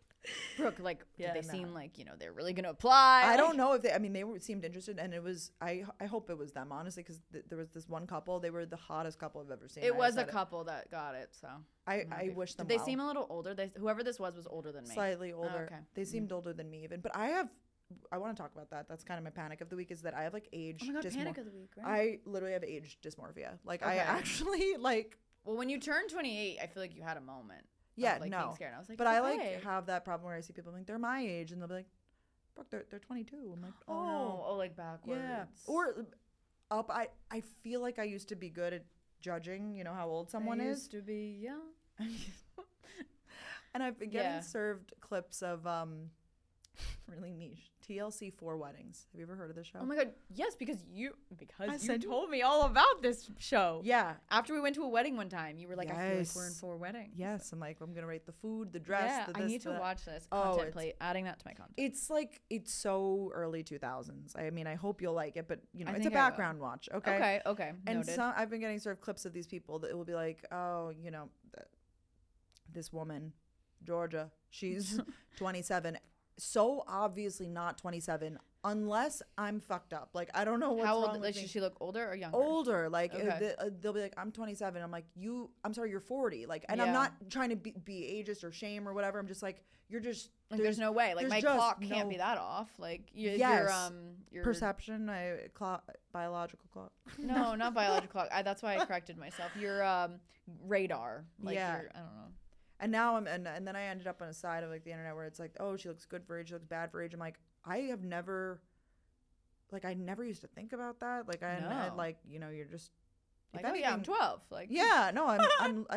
Brooke, like, did they seem like, you know, they're really gonna apply? I don't know if they seemed interested, and it was I hope it was them, honestly, because there was this one couple. They were the hottest couple I've ever seen. It was a couple that got it, so I wish them. Did they seem a little older? Whoever this was older than me. Slightly older. Oh, okay. They seemed older than me even, but I want to talk about that. That's kind of my panic of the week, is that I have like age. Oh my God, panic of the week, right? I literally have age dysmorphia. Like, I actually like. Well, when you turn 28, I feel like you had a moment. Yeah, of, like, no. Being scared. I was like, but I like have that problem where I see people like, they're my age, and they'll be like, Brooke, they're 22. I'm like, oh no. Oh, like backwards. Yeah. Or up. I feel like I used to be good at judging. You know how old someone is. Used to be, yeah. And I've been getting served clips of really niche TLC 4 weddings. Have you ever heard of this show? Oh my God, yes, because you told me all about this show. Yeah. After we went to a wedding one time, you were like, I feel like we're in 4 weddings. Yes, I'm like, I'm gonna rate the food, the dress. Yeah, I need to watch this content plate. Adding that to my content. It's like, it's so early 2000s. I mean, I hope you'll like it, but you know, it's a background watch. Okay. Okay. And noted. I've been getting served clips of these people that will be like, oh, you know, this woman, Georgia, she's 27. So obviously not 27, unless I'm fucked up. Like, I don't know what's wrong with me. How old? Does she look older or younger? Older. Like, they'll be like, I'm 27. I'm like, I'm sorry, you're 40. Like, and I'm not trying to be ageist or shame or whatever. I'm just like, you're just. Like, there's no way. Like, my clock can't be that off. Like, your perception, biological clock. No, not biological clock. That's why I corrected myself. Your radar. Like, I don't know. And now and then I ended up on a side of like the internet where it's like, oh, she looks good for age, she looks bad for age. I'm like, I never used to think about that. Like, I like, you know, you're just Like, oh yeah, I'm 12. Like, yeah, no, I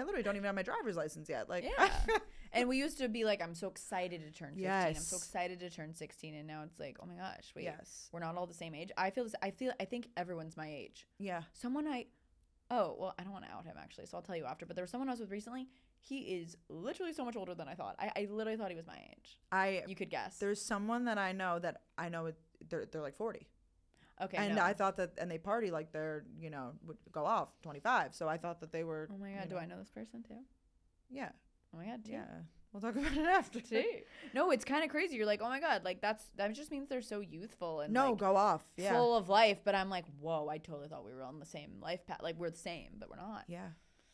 literally don't even have my driver's license yet. Like, yeah. And we used to be like, I'm so excited to turn 15. Yes. I'm so excited to turn 16. And now it's like, oh my gosh, wait, yes, we're not all the same age. I think everyone's my age. yeah. Oh, well, I don't want to out him actually, so I'll tell you after. But there was someone I was with recently. He is literally so much older than I thought. I literally thought he was my age. You could guess. There's someone that I know they're like 40. Okay. And no. I thought that, and they party like they're, would go off 25. So I thought that they were. Oh my God. Do I know this person too? Yeah. Oh my God. Too? Yeah. We'll talk about it after. Too. No, it's kind of crazy. You're like, oh my God, like that just means they're so youthful and no, like, go off. Yeah. full of life. But I'm like, whoa, I totally thought we were on the same life path. Like we're the same, but we're not. Yeah.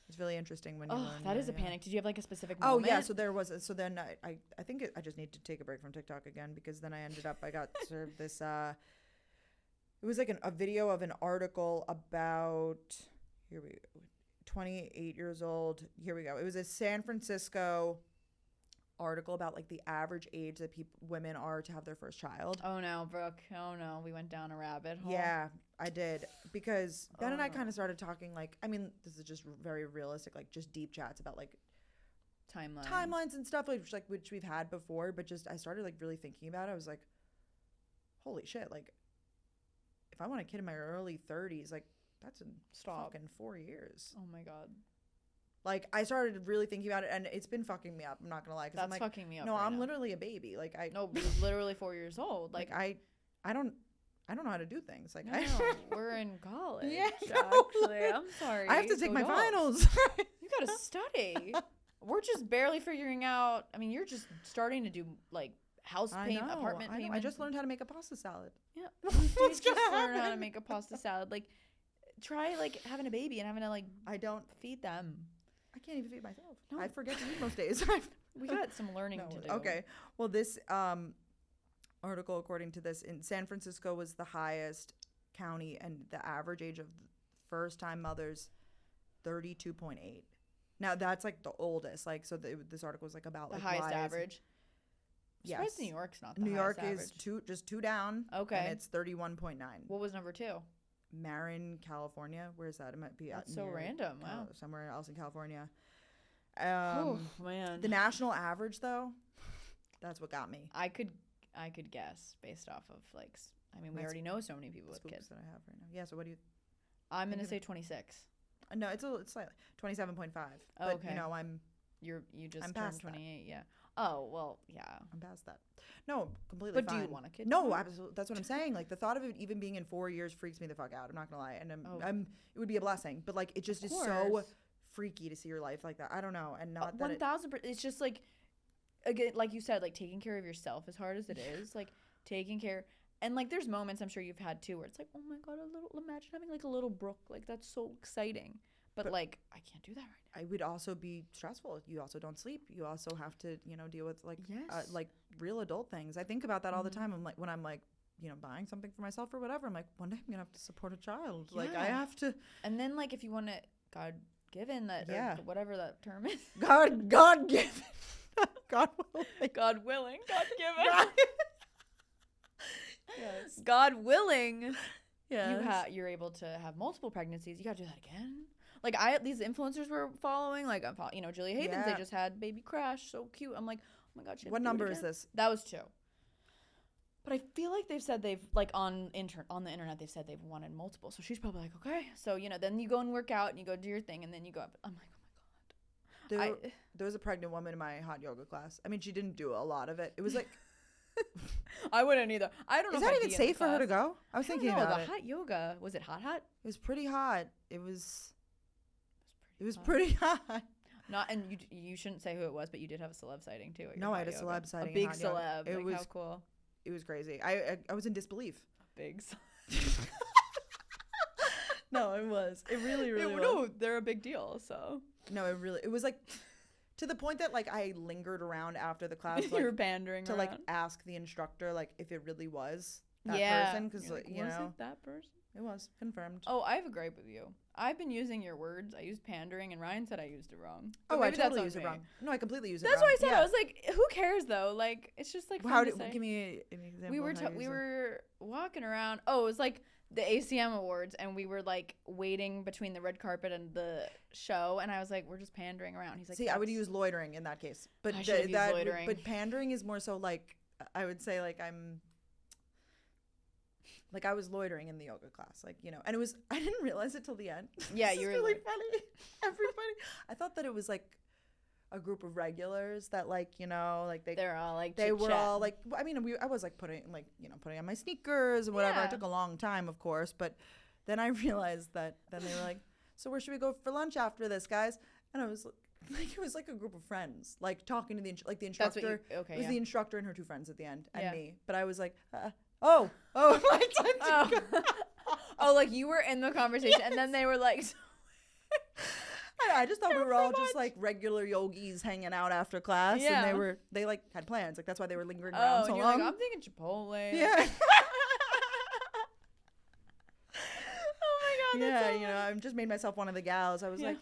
It's really interesting when you learn. That is a panic. Did you have like a specific moment? Oh yeah, so there was. So then I think I just need to take a break from TikTok again because then I got served this. It was like a video of an article about 28 years old. Here we go. It was a San Francisco article about like the average age that women are to have their first child. Oh no, Brooke. Oh no, we went down a rabbit hole. Yeah, I did because Ben and I kind of started talking like, I mean, this is just very realistic, like just deep chats about like timelines and stuff which we've had before, but just I started like really thinking about it. I was like, holy shit, like if I want a kid in my early 30s, like that's in fucking 4 years. Oh my God. Like I started really thinking about it, and it's been fucking me up. I'm not gonna lie. That's I'm like, fucking me up. No, right I'm now. literally a baby. Like No, you're literally 4 years old. Like I don't know how to do things. Like no, we're in college. Yeah, actually, I'm sorry. I have to take my finals. You gotta study. We're just barely figuring out. I mean, you're just starting to do like house paint, apartment paint. I just learned how to make a pasta salad. Yeah, you did just learn how to make a pasta salad. Like, try like having a baby and having to like feed them. I can't even feed myself. No. I forget to eat most days. We got some learning to do. Okay. Well, this article, according to this, in San Francisco was the highest county, and the average age of first-time mothers, 32.8. Now, that's like the oldest. Like, so this article was like about the like highest average. Yes. New York's not the New York highest is just two down. Okay. And it's 31.9. What was number 2? Marin, California. Where is that? It might be That's so random. Wow. Somewhere else in California. Oh man. The national average, though, that's what got me. I could guess based off of like. I mean, we already know so many people with kids that I have right now. Yeah. So what do you? I'm gonna say 26. No, it's slightly 27.5. Oh, but, okay. You just turned 28. Yeah. Oh well, yeah. I'm past that. No, completely. But fine. do you want a kid? No, absolutely. That's what I'm saying. Like the thought of it even being in 4 years freaks me the fuck out. I'm not gonna lie, and it would be a blessing. But like, it just is so freaky to see your life like that. I don't know, and not that 1,000%. It's just like, again, like you said, like taking care of yourself, as hard as it is, like taking care. And like, there's moments I'm sure you've had too where it's like, oh my God, imagine having like a little Brooke. Like that's so exciting. But like, I can't do that right now. I would also be stressful. You also don't sleep. You also have to, deal with like real adult things. I think about that all the time. I'm like, when I'm like, buying something for myself or whatever, I'm like, one day I'm gonna have to support a child. Yeah. Like I have to. And then like, if you want to, God given that, or whatever that term is. God given. God willing. God willing. God given. Yes. God willing. Yes. You're able to have multiple pregnancies. You gotta do that again. Like these influencers we're following, like Julia Havens, they just had baby Crash, so cute. I'm like, oh my God, what number is this? That was 2. But I feel like they've said they've like on the internet they've said they've wanted multiple. So she's probably like, okay. So then you go and work out and you go do your thing and then you go up. I'm like, oh my God. There was a pregnant woman in my hot yoga class. I mean, she didn't do a lot of it. It was like. I wouldn't either. I don't know. Is that even safe for her to go? I was thinking about it. The hot yoga, was it hot? It was pretty hot. It was pretty hot. Not, and you shouldn't say who it was, but you did have a celeb sighting too. No, I had a celeb sighting. A big celeb. It was how cool. It was crazy. I was in disbelief. A big celeb. No, it was. It really was. No, they're a big deal. So. No, it was like. To the point that like I lingered around after the class, like, you were pandering to around. Like ask the instructor like if it really was that person, because was it that person? It was confirmed. Oh, I have a gripe with you. I've been using your words. I used pandering, and Ryan said I used it wrong. But I totally used it wrong. No, I completely used it wrong. That's what I said. Yeah. I was like, who cares though? Like, it's just like. Give me an example. We were walking around. Oh, it was like the ACM Awards, and we were like waiting between the red carpet and the show, and I was like, we're just pandering around. He's like, see, I would use loitering in that case, but loitering. But pandering is more so like, I would say like I was loitering in the yoga class, like, you know, and I didn't realize it till the end. Yeah, you were really funny. Everybody, I thought that it was like a group of regulars that, like, you know, like they're all like they were all like, I mean, I was like putting on my sneakers and whatever. Yeah. It took a long time, of course, but then I realized that then they were like, so where should we go for lunch after this, guys? And I was like, it was like a group of friends, like talking to the instructor. The instructor and her 2 friends at the end, and me. But I was like, oh, my time to go. Oh, like you were in the conversation, and then they were like. I just thought we were all just like regular yogis hanging out after class, and they like had plans. Like that's why they were lingering around so long. Like, I'm thinking Chipotle. Yeah. Oh my god. Yeah, you know, I just made myself one of the gals. I was like,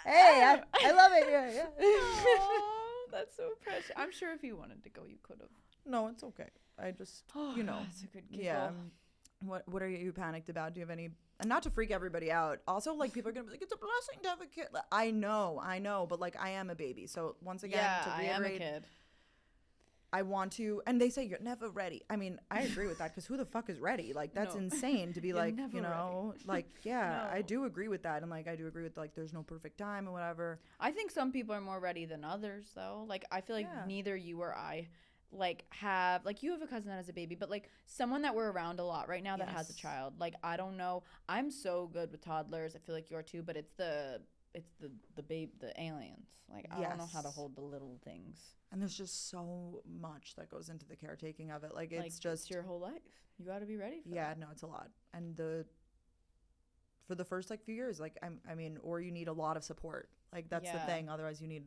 hey, I love it. Yeah. Oh, that's so precious. I'm sure if you wanted to go, you could have. No, it's okay. I just, you know. That's a good giggle. Yeah. What are you panicked about? Do you have any? And not to freak everybody out. Also, like, people are gonna be like, it's a blessing to have a kid. Like, I know, but like, I am a baby. So once again, to reiterate, I am a kid. I want to, and they say you're never ready. I mean, I agree with that, because who the fuck is ready? Like, that's insane to be like, you know, ready. Like, yeah, no. I do agree with that, and like, I do agree with like, there's no perfect time and whatever. I think some people are more ready than others, though. Like, I feel like neither you or I. Like have like you have a cousin that has a baby, but like someone that we're around a lot right now that has a child. Like, I don't know, I'm so good with toddlers. I feel like you are too, but it's the babe, the aliens. Like, I don't know how to hold the little things. And there's just so much that goes into the caretaking of it. Like, it's just it's your whole life. You got to be ready for that. No, it's a lot. And for the first like few years, like I mean, or you need a lot of support. Like, that's the thing. Otherwise, you need.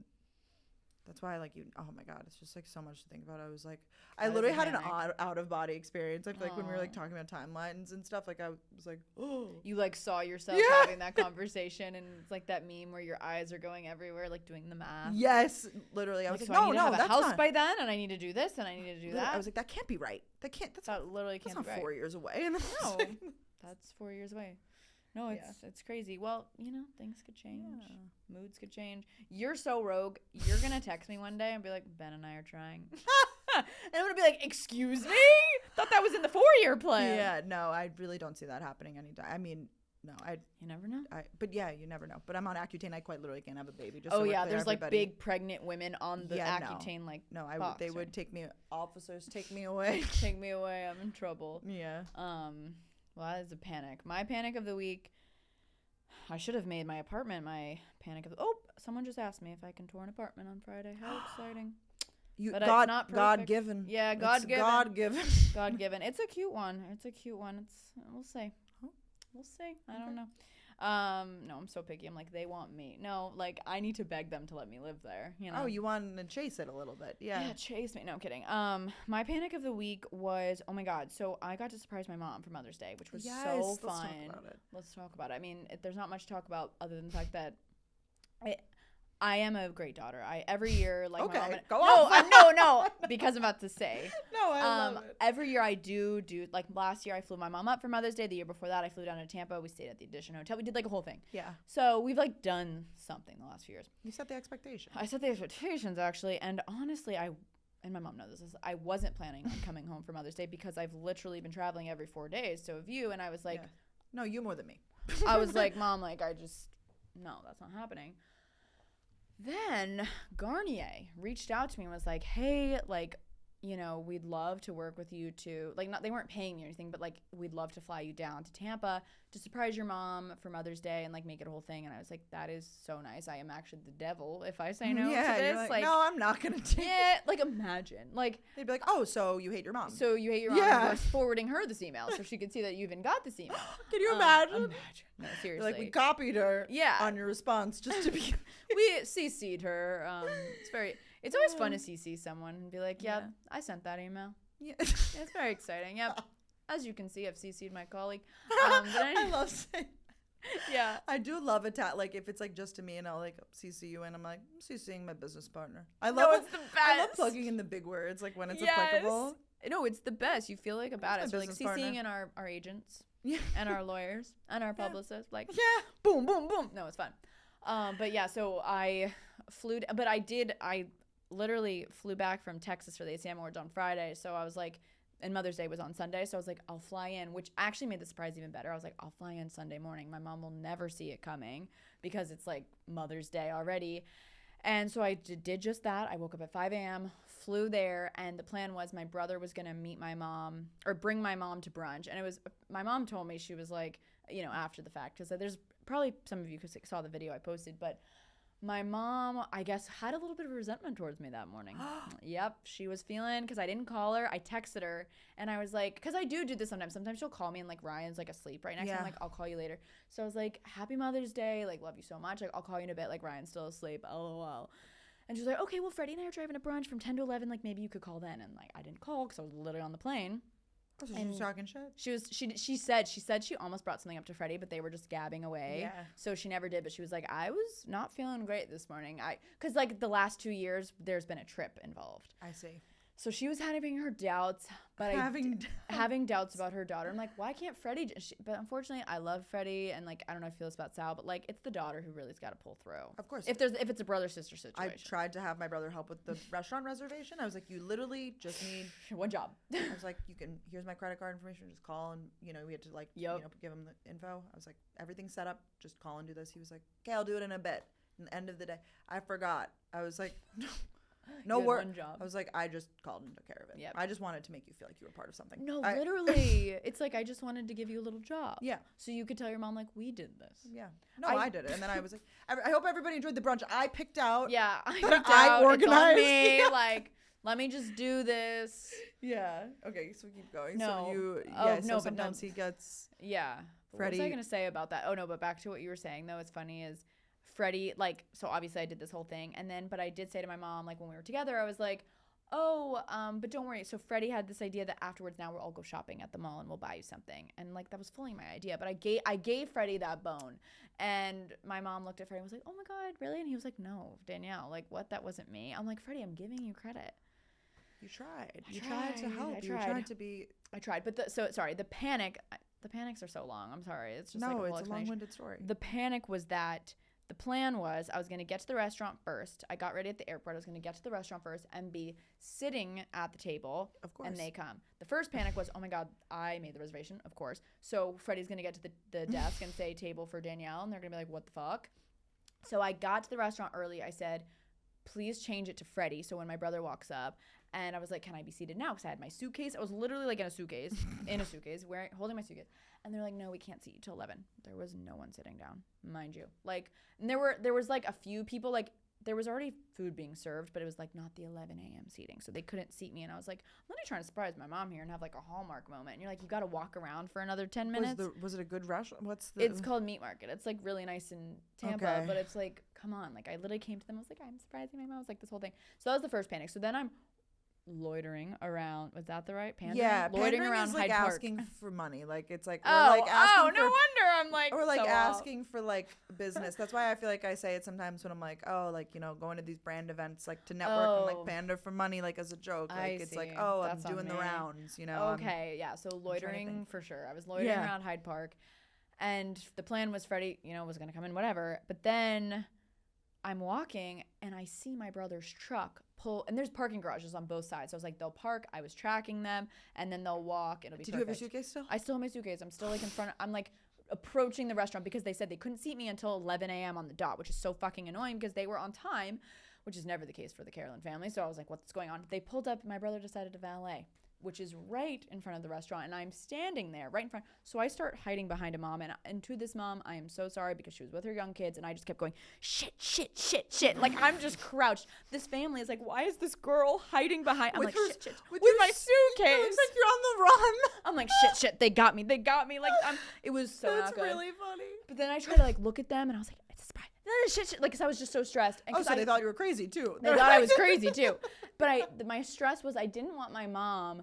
That's why I like you. Oh my God, it's just like so much to think about. I was like, I literally had an out of body experience. I feel like when we were like talking about timelines and stuff, like I was like, oh. You like saw yourself having that conversation, and it's like that meme where your eyes are going everywhere, like doing the math. Yes, literally. I was like, so I need to have a house by then, and I need to do this, and I need to do that. I was like, that can't be right. That's literally can't be right. 4 years away. And no, that's 4 years away. No, it's crazy. Well, you know, things could change. Yeah. Moods could change. You're so rogue. You're going to text me one day and be like, Ben and I are trying. And I'm going to be like, excuse me? Thought that was in the 4-year plan. Yeah, no, I really don't see that happening anytime. I mean, no, you never know. But yeah, you never know. But I'm on Accutane. I quite literally can't have a baby. Just there's like big pregnant women on the Accutane they would take me. Officers take me away. Take me away. I'm in trouble. Yeah. Well, that is a panic. My panic of the week. I should have made my apartment my panic of. Oh, someone just asked me if I can tour an apartment on Friday. How exciting! God given. Yeah, God given. God given. God given. It's a cute one. We'll see. We'll see. I don't know. No, I'm so picky. I'm like, they want me. No, like, I need to beg them to let me live there. You know. Oh, you want to chase it a little bit. Yeah, chase me. No, I'm kidding. My panic of the week was, oh my God. So I got to surprise my mom for Mother's Day, which was so fun. Let's talk about it. I mean, there's not much to talk about other than the fact that I am a great daughter. Every year, like, okay, my mom. Go on. No, because I'm about to say. No, I love it. Every year I do like last year I flew my mom up for Mother's Day. The year before that I flew down to Tampa. We stayed at the Edition Hotel. We did like a whole thing. Yeah. So we've like done something the last few years. You set the expectations. I set the expectations actually, and honestly, and my mom knows this. I wasn't planning on coming home for Mother's Day because I've literally been traveling every 4 days. So have you? And I was like, no, you more than me. I was like, Mom, like no, that's not happening. Then Garnier reached out to me and was like, hey, like, you know, we'd love to work with you to, like, they weren't paying me or anything, but like, we'd love to fly you down to Tampa to surprise your mom for Mother's Day and like make it a whole thing. And I was like, that is so nice. I am actually the devil if I say no to this. Like, no, I'm not gonna take it. Like, imagine, like, they'd be like, oh, so you hate your mom? So you hate your mom? Yeah. We're forwarding her this email so she could see that you even got this email. Can you imagine? No, seriously. Like, we copied her. On your response just to be. We CC'd her. It's always fun to CC someone and be like, I sent that email. Yeah. It's very exciting. Yep. As you can see, I've CC'd my colleague. I love saying. Yeah. I do love like if it's like just to me and I'll like CC you and I'm like, I'm CCing my business partner. I love it's the best. I love plugging in the big words like when it's applicable. No, it's the best. You feel like a badass. We're like CCing partner. in our agents and our lawyers and our publicists. Like, boom, boom, boom. No, it's fun. But yeah, so I flew, but I literally flew back from Texas for the ACM Awards on Friday. So I was like, and Mother's Day was on Sunday. So I was like, I'll fly in, which actually made the surprise even better. I was like, I'll fly in Sunday morning. My mom will never see it coming because it's like Mother's Day already. And so I did just that. I woke up at 5 a.m., flew there, and the plan was my brother was going to meet my mom or bring my mom to brunch. And it was, my mom told me, she was like, you know, after the fact, because there's probably some of you saw the video I posted, but my mom, I guess, had a little bit of resentment towards me that morning. Yep, she was feeling, because I didn't call her. I texted her, and I was like, because I do this sometimes. Sometimes she'll call me, and, like, Ryan's, like, asleep right next to me. I'm like, I'll call you later. So I was like, Happy Mother's Day. Like, love you so much. Like, I'll call you in a bit. Like, Ryan's still asleep. LOL. And she was like, okay, well, Freddie and I are driving to brunch from 10 to 11. Like, maybe you could call then. And, like, I didn't call because I was literally on the plane. Oh, so she was talking shit? She said she almost brought something up to Freddie, but they were just gabbing away. Yeah. So she never did, but she was like, I was not feeling great this morning. Because, like, the last 2 years, there's been a trip involved. I see. So she was having her doubts, but having doubts about her daughter. I'm like, why can't Freddie? But unfortunately, I love Freddie, and like I don't know how I feel about Sal, but like it's the daughter who really's got to pull through. Of course. If it's a brother sister situation. I tried to have my brother help with the restaurant reservation. I was like, you literally just need one job. I was like, here's my credit card information. Just call and we had to like give him the info. I was like, everything's set up. Just call and do this. He was like, okay, I'll do it in a bit. And the end of the day, I forgot. I was like, no work. I was like, I just called and took care of it. Yep. I just wanted to make you feel like you were part of something. No, literally. It's like, I just wanted to give you a little job. Yeah. So you could tell your mom, like, we did this. Yeah. No, I did it. And then I was like, I hope everybody enjoyed the brunch. I picked out. Yeah. I organized. It's on me. Like, let me just do this. Yeah. Okay. So keep going. No. So sometimes he gets. Yeah. Freddie. What was I going to say about that? Oh, no. But back to what you were saying, though. It's funny is Freddie, like, so obviously I did this whole thing. And then, but I did say to my mom, like, when we were together, I was like, but don't worry. So Freddie had this idea that afterwards now we'll all go shopping at the mall and we'll buy you something. And like, that was fully my idea. But I gave Freddie that bone. And my mom looked at Freddie and was like, oh my God, really? And he was like, no, Danielle, like, what? That wasn't me. I'm like, Freddie, I'm giving you credit. You tried. You tried to help. You tried to be. I tried. But the panics are so long. I'm sorry. It's just it's a long-winded story. The panic was that the plan was I was going to get to the restaurant first. I got ready at the airport. I was going to get to the restaurant first and be sitting at the table. Of course. And they come. The first panic was, oh my God, I made the reservation, of course. So Freddie's going to get to the desk and say table for Danielle. And they're going to be like, what the fuck? So I got to the restaurant early. I said, please change it to Freddie. So when my brother walks up, and I was like, can I be seated now? Because I had my suitcase. I was literally like in a suitcase, holding my suitcase. And they're like, no, we can't seat you till 11. There was no one sitting down, mind you. Like, and there was like a few people, like there was already food being served, but it was like not the 11 a.m. seating. So they couldn't seat me. And I was like, I'm really trying to surprise my mom here and have like a Hallmark moment. And you're like, you got to walk around for another 10 minutes. Was it a good restaurant? It's called Meat Market. It's like really nice in Tampa, but it's like, come on. Like I literally came to them. I was like, I'm surprising my mom. I was like this whole thing. So that was the first panic. So then I'm loitering around. Was that the right pandering? Yeah, loitering around is like Hyde Park. Asking for money. Like it's like no wonder I'm like or like so asking for like business. That's why I feel like I say it sometimes when I'm like, oh, like going to these brand events like to network and like pander for money like as a joke. Like it's like, oh, that's I'm doing the rounds. Okay, yeah. So loitering for sure. I was loitering around Hyde Park, and the plan was Freddie, was gonna come in, whatever. But then I'm walking and I see my brother's truck pull, and there's parking garages on both sides. So I was like, they'll park. I was tracking them, and then they'll walk. It'll be Did you have your suitcase still? I still have my suitcase. I'm still like in front. I'm like approaching the restaurant because they said they couldn't seat me until 11 a.m. on the dot, which is so fucking annoying because they were on time, which is never the case for the Carolyn family. So I was like, what's going on? They pulled up. My brother decided to valet, which is right in front of the restaurant, and I'm standing there right in front. So I start hiding behind a mom, and to this mom, I am so sorry because she was with her young kids, and I just kept going, shit. Like, I'm just crouched. This family is like, why is this girl hiding behind? I'm like, shit. With my suitcase. It looks like you're on the run. I'm like, shit. They got me. Like, it was so not good. That's really funny. But then I tried to, like, look at them, and I was like, it's a surprise. Shit. Like, because I was just so stressed. And so they thought you were crazy, too. They thought I was crazy, too. But my stress was I didn't want my mom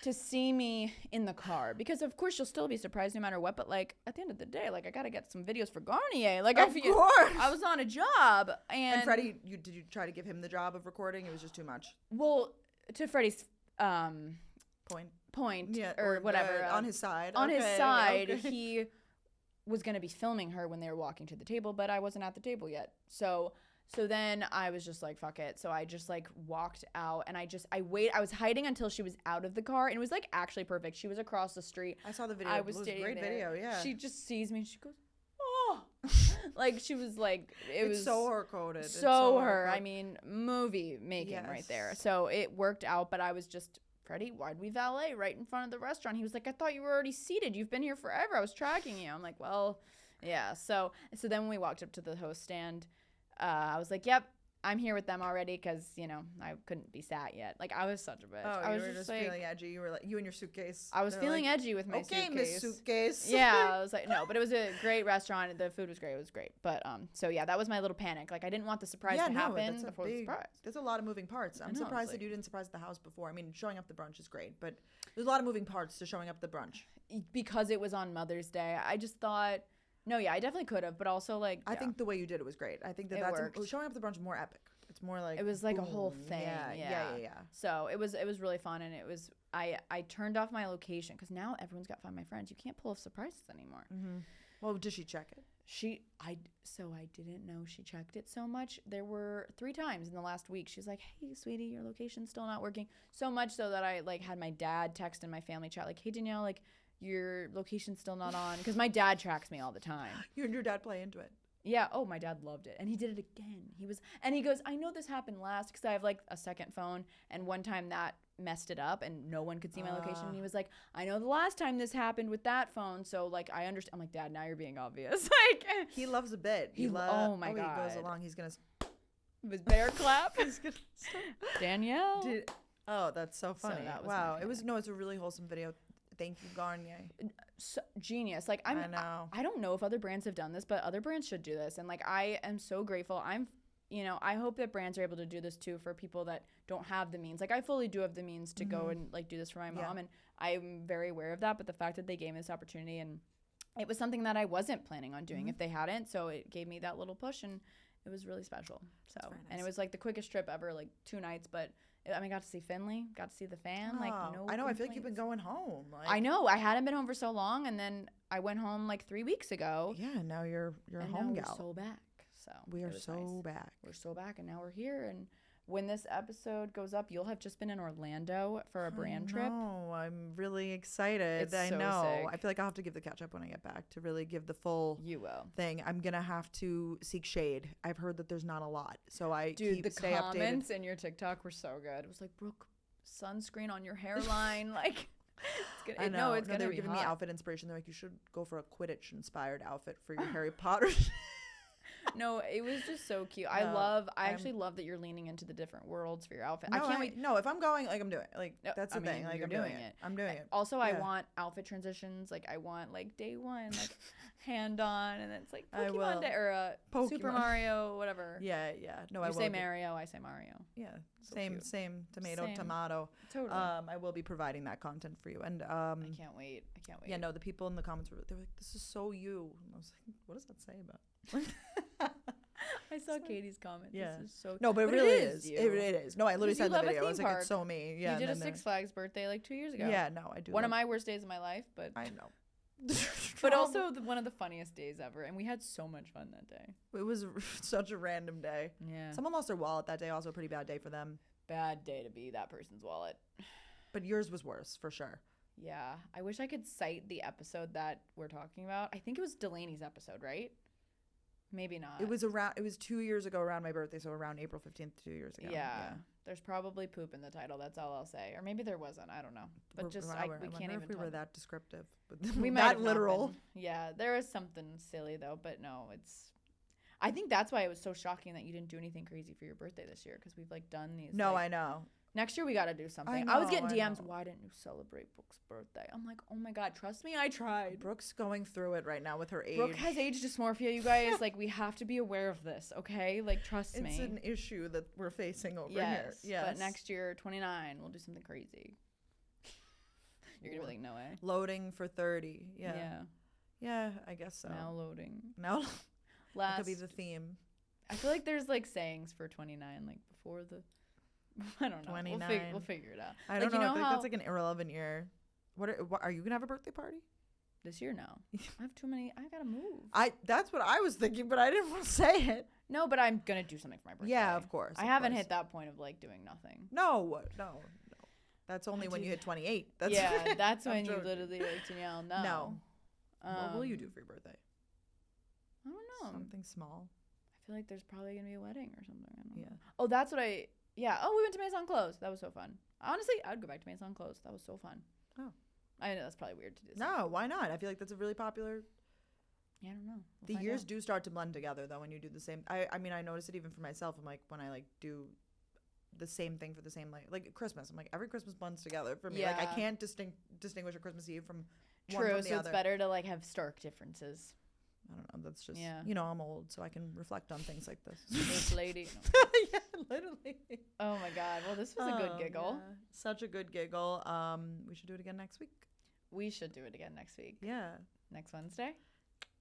to see me in the car, because of course you'll still be surprised no matter what, but like at the end of the day, like I gotta get some videos for Garnier, like of course I was on a job. And Freddie, did you try to give him the job of recording? It was just too much. Well, to Freddie's point, yeah, or whatever, on his side, he was gonna be filming her when they were walking to the table, but I wasn't at the table yet, so then I was just like, fuck it. So I just like walked out, and I was hiding until she was out of the car, and it was like actually perfect. She was across the street. I saw the video. I It was a great video, yeah. She just sees me and she goes, oh. Like she was like, it's was so her coded. So her. I mean, movie making right there. So it worked out, but I was just, Freddie, why'd we valet right in front of the restaurant? He was like, I thought you were already seated. You've been here forever. I was tracking you. I'm like, well, yeah. So then when we walked up to the host stand, I was like, yep, I'm here with them already, because, you know, I couldn't be sat yet. Like, I was such a bitch. Oh, I was you were just like, feeling edgy. You were like, you and your suitcase. I was feeling like, edgy with my suitcase. Okay, Miss Suitcase. Yeah, I was like, no, but it was a great restaurant. The food was great. It was great. But, so yeah, that was my little panic. Like, I didn't want the surprise to happen before the surprise. There's a lot of moving parts. I'm surprised that you didn't surprise the house before. I mean, showing up the brunch is great, but there's a lot of moving parts to showing up the brunch. Because it was on Mother's Day, I just thought, no, yeah, I definitely could have, but also like, I think the way you did it was great. I think that's showing up the brunch more epic. It's more like, it was like boom. a whole thing. Yeah. So it was really fun, and it was, I turned off my location, because now everyone's got Find My Friends. You can't pull off surprises anymore. Mm-hmm. Well, did she check it? I didn't know she checked it so much. There were 3 times in the last week. She's like, hey, sweetie, your location's still not working. So much so that I like had my dad text in my family chat, like, hey, Danielle, like, your location's still not on, because my dad tracks me all the time. You and your dad play into it. Yeah. Oh, my dad loved it, and he did it again. He goes, I know this happened last, because I have like a second phone, and one time that messed it up, and no one could see my location. And he was like, I know the last time this happened with that phone, so like I understand. I'm like, Dad, now you're being obvious. Like, he loves a bit. Oh my god. He goes along. He's gonna. His bear clap. He's gonna. Danielle. Oh, that's so funny. So that was wow. It's a really wholesome video. Thank you, Garnier. So, genius. Like, I know. I don't know if other brands have done this, but other brands should do this. And like, I am so grateful. I hope that brands are able to do this too for people that don't have the means. Like, I fully do have the means to go and like do this for my mom, and I'm very aware of that. But the fact that they gave me this opportunity, and it was something that I wasn't planning on doing if they hadn't, so it gave me that little push, and it was really special. So, nice. And it was like the quickest trip ever, like 2 nights, but I mean, got to see Finley, got to see the fan. Like, no, I know. I feel like you've been going home. Like, I know. I hadn't been home for so long, and then I went home like 3 weeks ago. Yeah, now you're a home gal. We're so back. So we are so nice. Back. We're so back, and now we're here. And when this episode goes up, you'll have just been in Orlando for a brand trip. Oh, I'm really excited. It's I so know. sick. I feel like I'll have to give the catch up when I get back to really give the full thing. I'm gonna have to seek shade. I've heard that there's not a lot, so the stay comments updated. in your TikTok were so good. It was like, Brooke, sunscreen on your hairline, like. It's I know. It's gonna they were be giving hot. me outfit inspiration. They're like, you should go for a Quidditch inspired outfit for your Harry Potter. No, it was just so cute. I actually love that you're leaning into the different worlds for your outfit. No, I can't wait. No, if I'm going, like, I'm doing it. Like, that's the thing. Like, you're doing it. I'm doing it. Also, I want outfit transitions. Like, I want like day one, like hand on, and then it's like Pokemon Day or Super Mario, whatever. Yeah. No, I will. You say Mario, I say Mario. Yeah, so same tomato. Totally. I will be providing that content for you, and I can't wait. Yeah, no, the people in the comments were like, "This is so you." And I was like, "What does that say about?" I saw Katie's comment. Yeah. This is so. No, but it really is. It is. No, I literally said in the video. I was like, park. "It's so me." Yeah. You did a Six Flags birthday like 2 years ago. Yeah. No, I do. One of my worst days of my life, but I know. But also one of the funniest days ever, and we had so much fun that day. It was such a random day. Yeah. Someone lost their wallet that day. Also, a pretty bad day for them. Bad day to be that person's wallet. But yours was worse for sure. Yeah. I wish I could cite the episode that we're talking about. I think it was Delaney's episode, right? Maybe not. It was 2 years ago around my birthday, so around April 15th, 2 years ago. Yeah. There's probably poop in the title. That's all I'll say. Or maybe there wasn't. I don't know. But we can't even. If we were that descriptive. We might that literal. Yeah, there is something silly though, but no, it's. I think that's why it was so shocking that you didn't do anything crazy for your birthday this year, because we've like done these. No, I know. Next year we got to do something. I was getting DMs. Why didn't you celebrate Brooke's birthday? I'm like, oh my god, trust me, I tried. Brooke's going through it right now with her age. Brooke has age dysmorphia, you guys. Like, we have to be aware of this, okay? Like, trust me. It's an issue that we're facing over here. Yes. But next year, 29, we'll do something crazy. You're gonna be like, no way. Loading for 30. Yeah, I guess so. Now loading. Now Last that could be the theme. I feel like there's like sayings for 29, like before the I don't know. 29. We'll figure it out. I don't know. I think that's like an irrelevant year. What are you gonna have a birthday party? This year, no. I have too many. I gotta move. That's what I was thinking, but I didn't want to say it. No, but I'm gonna do something for my birthday. Yeah, of course. I haven't hit that point of like doing nothing. No. That's only when you hit 28. That's when you literally like, Danielle. No. What will you do for your birthday? I don't know. Something small. I feel like there's probably gonna be a wedding or something. I don't know. Oh, that's what I. Yeah. Oh, we went to Maison Close. That was so fun. Honestly, I'd go back to Maison Close. That was so fun. Oh. I know that's probably weird to do. No, why not? I feel like that's a really popular. Yeah, I don't know. The years do start to blend together though when you do the same. I mean, I notice it even for myself. I'm like when I like do the same thing for the same like Christmas. I'm like every Christmas blends together for me. Yeah. Like I can't distinguish a Christmas Eve from one from the so other. It's better to like have stark differences. I don't know. That's just I'm old, so I can reflect on things like this. This lady. Yeah, literally. Oh my God. Well, this was a good giggle. Yeah. Such a good giggle. We should do it again next week. We should do it again next week. Yeah. Next Wednesday.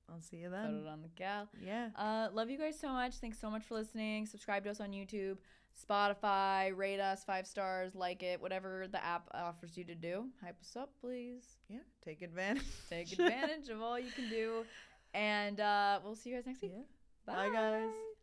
I'll see you then. Put it on the gal. Yeah. Love you guys so much. Thanks so much for listening. Subscribe to us on YouTube, Spotify, rate us 5 stars, like it, whatever the app offers you to do. Hype us up, please. Yeah. Take advantage. Take advantage of all you can do. And we'll see you guys next week. Yeah. Bye guys.